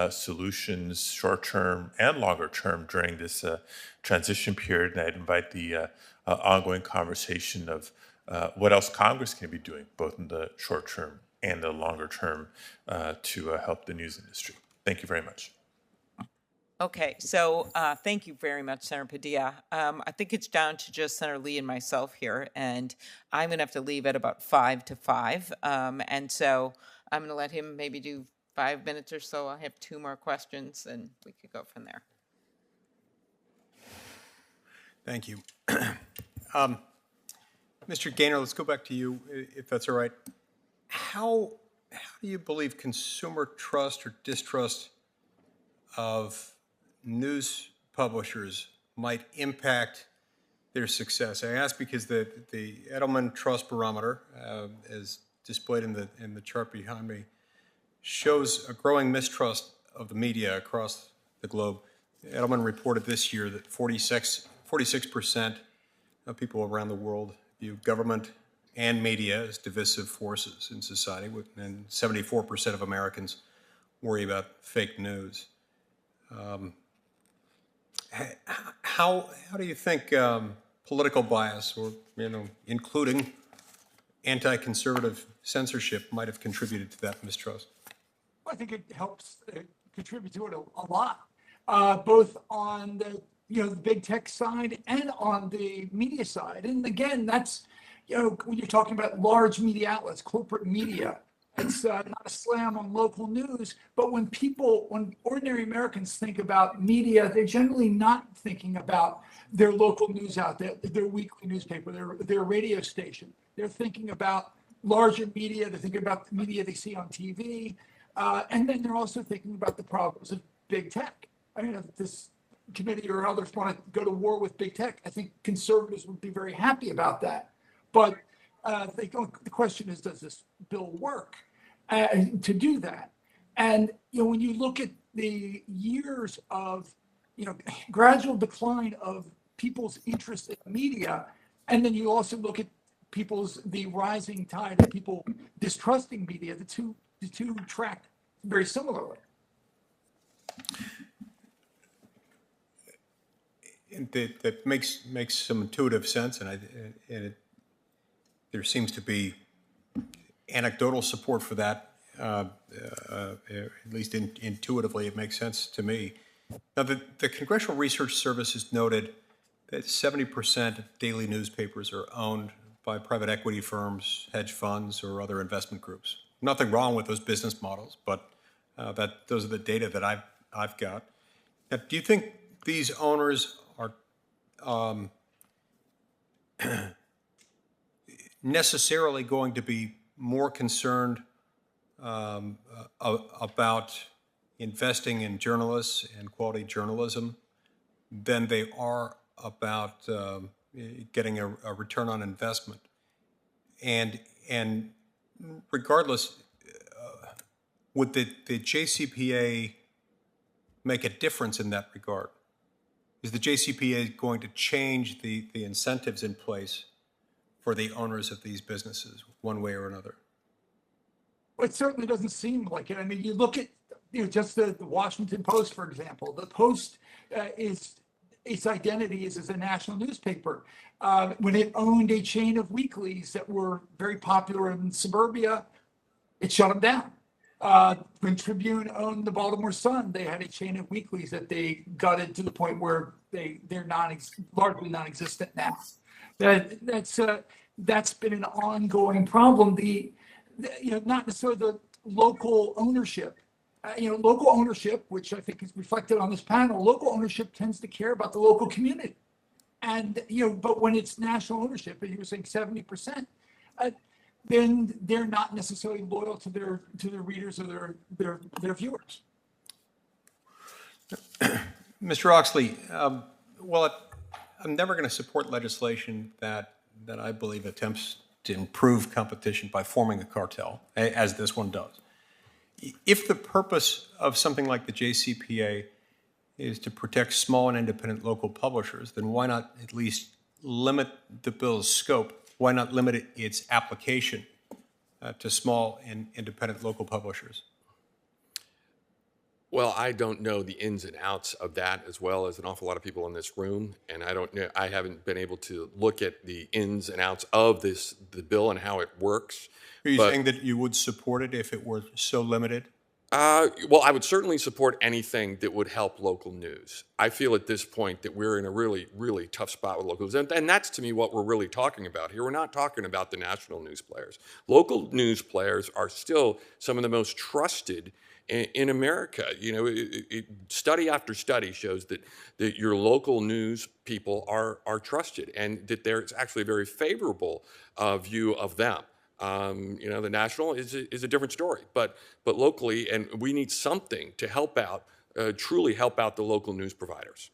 K: solutions, short-term and longer-term, during this transition period. And I'd invite the ongoing conversation of what else Congress can be doing, both in the short term and the longer term, to help the news industry. Thank you very much.
A: Okay, so thank you very much, Senator Padilla. I think it's down to just Senator Lee and myself here, and I'm going to have to leave at about 5 to 5. And so I'm going to let him maybe do 5 minutes or so. I'll have 2 more questions, and we could go from there.
B: Thank you. Mr. Gaynor, let's go back to you, if that's all right. How do you believe consumer trust or distrust of news publishers might impact their success? I ask because the Edelman Trust Barometer, as displayed in the chart behind me, shows a growing mistrust of the media across the globe. Edelman reported this year that 46% of people around the world view government and media as divisive forces in society, and 74% of Americans worry about fake news. How do you think political bias, or including anti-conservative censorship, might have contributed to that mistrust?
G: I think it helps contribute to it a lot, both on the the big tech side and on the media side. And again, that's when you're talking about large media outlets, corporate media, it's not a slam on local news. But when ordinary Americans think about media, they're generally not thinking about their local news outlet, their weekly newspaper, their radio station. They're thinking about larger media. They're thinking about the media they see on TV. And then they're also thinking about the problems of big tech. I mean, if this committee or others want to go to war with big tech, I think conservatives would be very happy about that. But the question is, does this bill work? to do that. And when you look at the years of gradual decline of people's interest in media, and then you also look at the rising tide of people distrusting media, the two track very similarly.
B: And that makes some intuitive sense, and there seems to be anecdotal support for that. At least intuitively, it makes sense to me. Now, the Congressional Research Service has noted that 70% of daily newspapers are owned by private equity firms, hedge funds, or other investment groups. Nothing wrong with those business models, but those are the data that I've got. Now, do you think these owners are necessarily going to be more concerned about investing in journalists and quality journalism than they are about getting a return on investment? And regardless, would the JCPA make a difference in that regard? Is the JCPA going to change the incentives in place for the owners of these businesses one way or another?
G: Well, it certainly doesn't seem like it. I mean, you look at just the Washington Post, for example. The Post its identity is as a national newspaper. When it owned a chain of weeklies that were very popular in suburbia, it shut them down. When Tribune owned the Baltimore Sun, they had a chain of weeklies that they gutted to the point where they're largely non-existent now. That's been an ongoing problem. Not necessarily the local ownership. Local ownership, which I think is reflected on this panel, local ownership tends to care about the local community. And, but when it's national ownership, and you were saying 70%, then they're not necessarily loyal to their readers or their viewers.
B: Mr. Oxley, well, I'm never going to support legislation that I believe attempts to improve competition by forming a cartel, as this one does. If the purpose of something like the JCPA is to protect small and independent local publishers, then why not at least limit the bill's scope? Why not limit its application to small and independent local publishers?
D: Well, I don't know the ins and outs of that as well as an awful lot of people in this room, and I haven't been able to look at the ins and outs of the bill and how it works.
B: Are you saying that you would support it if it were so limited?
D: Well, I would certainly support anything that would help local news. I feel at this point that we're in a really, really tough spot with local news. And that's, to me, what we're really talking about here. We're not talking about the national news players. Local news players are still some of the most trusted in America. Study after study shows that your local news people are trusted, and that there's actually a very favorable view of them. The national is a different story, but locally, and we need something to help out, truly help out the local news providers.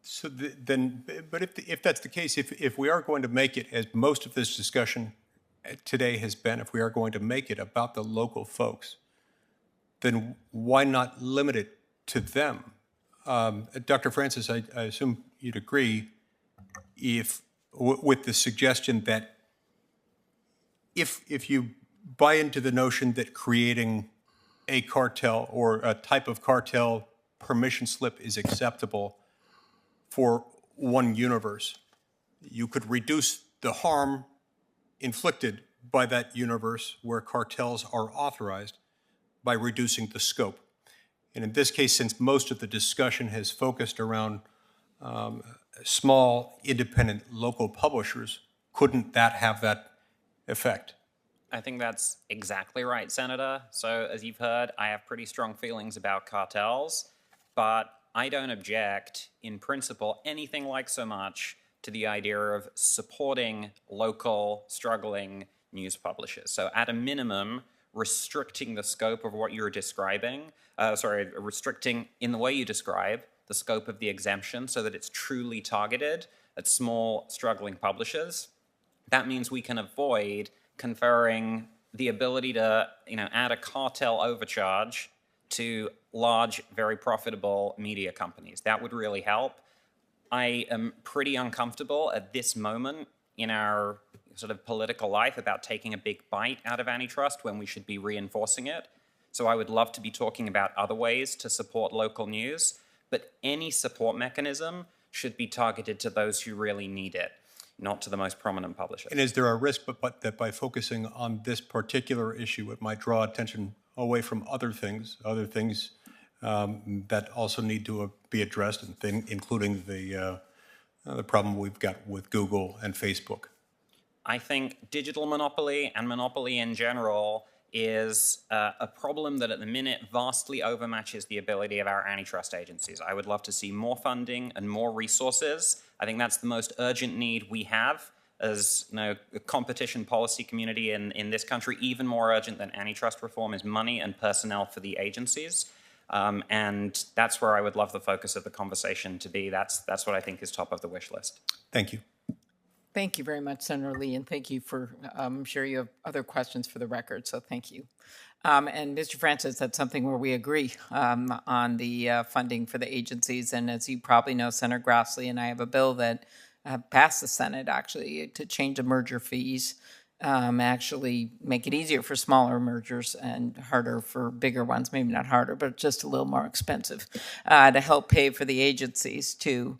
B: So but if that's the case, if we are going to make it, as most of this discussion today has been, if we are going to make it about the local folks, then why not limit it to them? Dr. Francis, I assume you'd agree with the suggestion that if you buy into the notion that creating a cartel or a type of cartel permission slip is acceptable for one universe, you could reduce the harm inflicted by that universe where cartels are authorized by reducing the scope. And in this case, since most of the discussion has focused around small, independent, local publishers, couldn't that have that effect?
E: I think that's exactly right, Senator. So as you've heard, I have pretty strong feelings about cartels, but I don't object in principle anything like so much to the idea of supporting local, struggling news publishers. So at a minimum, restricting the scope of what you're describing, restricting in the way you describe the scope of the exemption so that it's truly targeted at small, struggling publishers. That means we can avoid conferring the ability to, add a cartel overcharge to large, very profitable media companies. That would really help. I am pretty uncomfortable at this moment in our sort of political life about taking a big bite out of antitrust when we should be reinforcing it. So I would love to be talking about other ways to support local news, but any support mechanism should be targeted to those who really need it, not to the most prominent publishers.
B: And is there a risk that by focusing on this particular issue, it might draw attention away from other things that also need to be addressed, including the problem we've got with Google and Facebook?
E: I think digital monopoly and monopoly in general is a problem that at the minute vastly overmatches the ability of our antitrust agencies. I would love to see more funding and more resources. I think that's the most urgent need we have as a competition policy community in this country. Even more urgent than antitrust reform is money and personnel for the agencies. And that's where I would love the focus of the conversation to be. That's what I think is top of the wish list.
B: Thank you.
A: Thank you very much, Senator Lee, and thank you for, I'm sure you have other questions for the record, so thank you. And Mr. Francis, that's something where we agree on the funding for the agencies. And as you probably know, Senator Grassley and I have a bill that passed the Senate, actually, to change the merger fees, actually make it easier for smaller mergers and harder for bigger ones, maybe not harder, but just a little more expensive, to help pay for the agencies to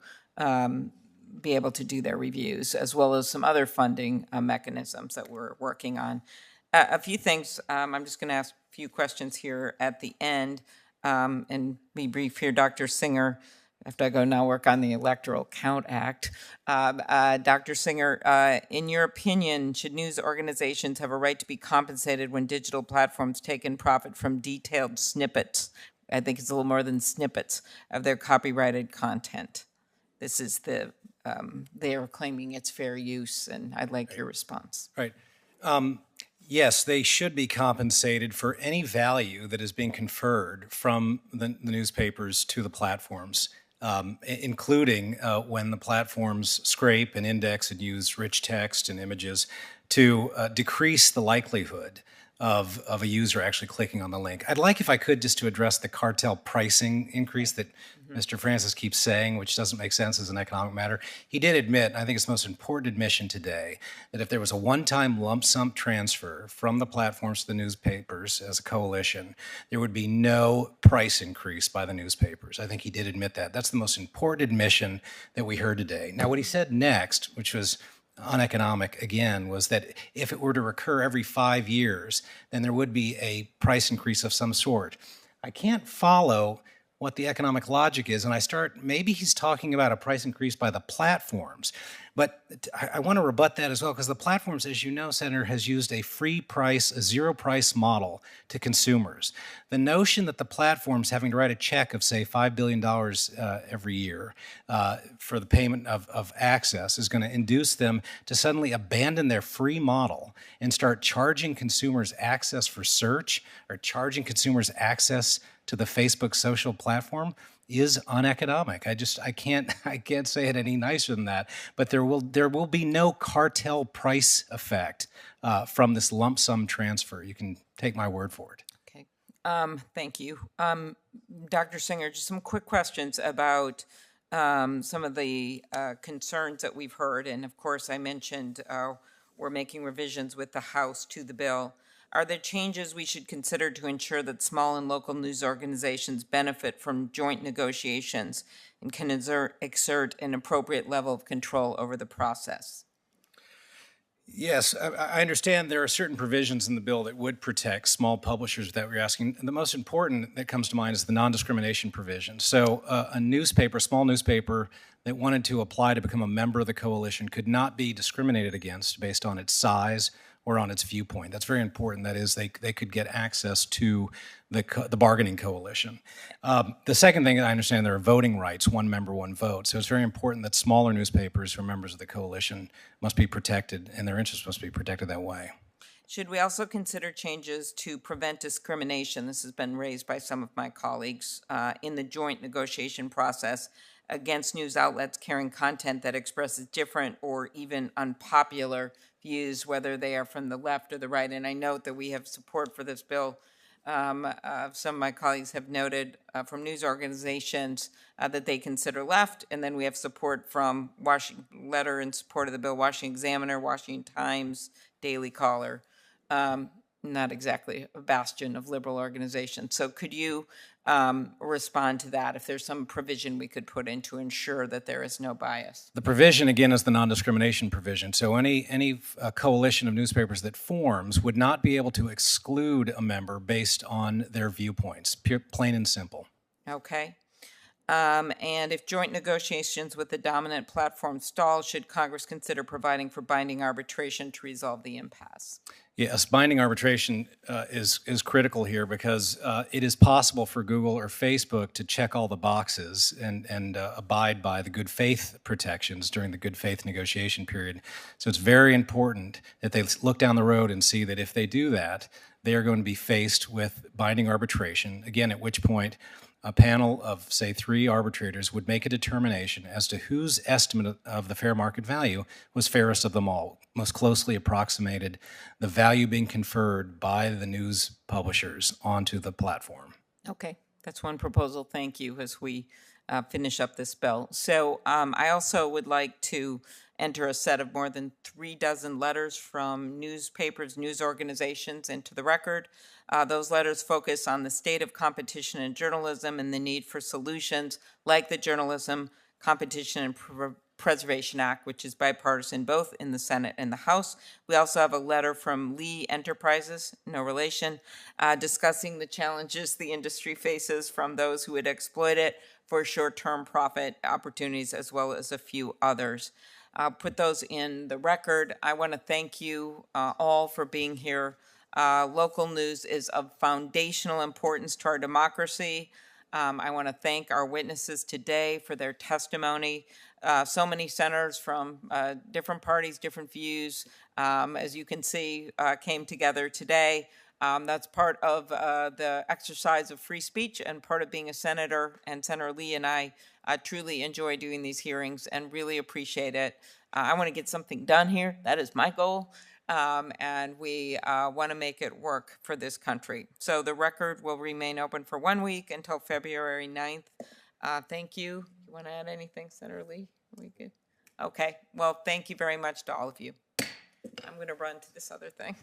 A: be able to do their reviews, as well as some other funding mechanisms that we're working on. A few things, I'm just going to ask a few questions here at the end and be brief here. Dr. Singer, I have to go now work on the Electoral Count Act. Dr. Singer, in your opinion, should news organizations have a right to be compensated when digital platforms take in profit from detailed snippets? I think it's a little more than snippets of their copyrighted content. This is they are claiming it's fair use, and I'd like your response.
F: Right. Yes, they should be compensated for any value that is being conferred from the newspapers to the platforms, including when the platforms scrape and index and use rich text and images to decrease the likelihood of a user actually clicking on the link. I'd like, if I could, just to address the cartel pricing increase that Mr. Francis keeps saying, which doesn't make sense as an economic matter. He did admit, and I think it's the most important admission today, that if there was a one-time lump sum transfer from the platforms to the newspapers as a coalition, there would be no price increase by the newspapers. I think he did admit that. That's the most important admission that we heard today. Now, what he said next, which was uneconomic again, was that if it were to recur every 5 years, then there would be a price increase of some sort. I can't follow what the economic logic is, and maybe he's talking about a price increase by the platforms, but I want to rebut that as well, because the platforms, as you know, Senator, has used a free price, a zero price model to consumers. The notion that the platforms having to write a check of, say, $5 billion every year for the payment of access is going to induce them to suddenly abandon their free model and start charging consumers access for search or charging consumers access to the Facebook social platform is uneconomic. I can't say it any nicer than that. But there will be no cartel price effect from this lump sum transfer. You can take my word for it.
A: Okay, thank you, Dr. Singer. Just some quick questions about some of the concerns that we've heard, and of course, I mentioned we're making revisions with the House to the bill. Are there changes we should consider to ensure that small and local news organizations benefit from joint negotiations and can exert an appropriate level of control over the process?
F: Yes, I understand there are certain provisions in the bill that would protect small publishers that we're asking. And the most important that comes to mind is the non-discrimination provision. So a small newspaper that wanted to apply to become a member of the coalition could not be discriminated against based on its size or on its viewpoint. That's very important. That is, they could get access to the bargaining coalition. The second thing, I understand there are voting rights, one member, one vote. So it's very important that smaller newspapers who are members of the coalition must be protected, and their interests must be protected that way.
A: Should we also consider changes to prevent discrimination? This has been raised by some of my colleagues in the joint negotiation process against news outlets carrying content that expresses different or even unpopular views, whether they are from the left or the right. And I note that we have support for this bill. Some of my colleagues have noted from news organizations that they consider left, and then we have support from letter in support of the bill, Washington Examiner, Washington Times, Daily Caller. Not exactly a bastion of liberal organizations. So could you respond to that, if there's some provision we could put in to ensure that there is no bias?
F: The provision, again, is the non-discrimination provision. So any coalition of newspapers that forms would not be able to exclude a member based on their viewpoints, plain and simple.
A: Okay. And if joint negotiations with the dominant platform stall, should Congress consider providing for binding arbitration to resolve the impasse?
F: Yes, binding arbitration is critical here because it is possible for Google or Facebook to check all the boxes and abide by the good faith protections during the good faith negotiation period. So it's very important that they look down the road and see that if they do that, they are going to be faced with binding arbitration, again, at which point a panel of, say, 3 arbitrators would make a determination as to whose estimate of the fair market value was fairest of them all, most closely approximated the value being conferred by the news publishers onto the platform.
A: Okay, that's one proposal. Thank you, as we finish up this bill. So I also would like to enter a set of more than 36 letters from newspapers, news organizations into the record. Those letters focus on the state of competition in journalism and the need for solutions like the Journalism Competition and Preservation Act, which is bipartisan both in the Senate and the House. We also have a letter from Lee Enterprises, no relation, discussing the challenges the industry faces from those who would exploit it for short-term profit opportunities, as well as a few others. I'll put those in the record. I want to thank you all for being here. Local news is of foundational importance to our democracy. I want to thank our witnesses today for their testimony. So many senators from different parties, different views, as you can see, came together today. That's part of the exercise of free speech and part of being a senator. And Senator Lee and I truly enjoy doing these hearings and really appreciate it. I want to get something done here. That is my goal. And we want to make it work for this country. So the record will remain open for 1 week until February 9th. Thank you. You want to add anything, Senator Lee? Are we good? Okay. Well, thank you very much to all of you. I'm going to run to this other thing.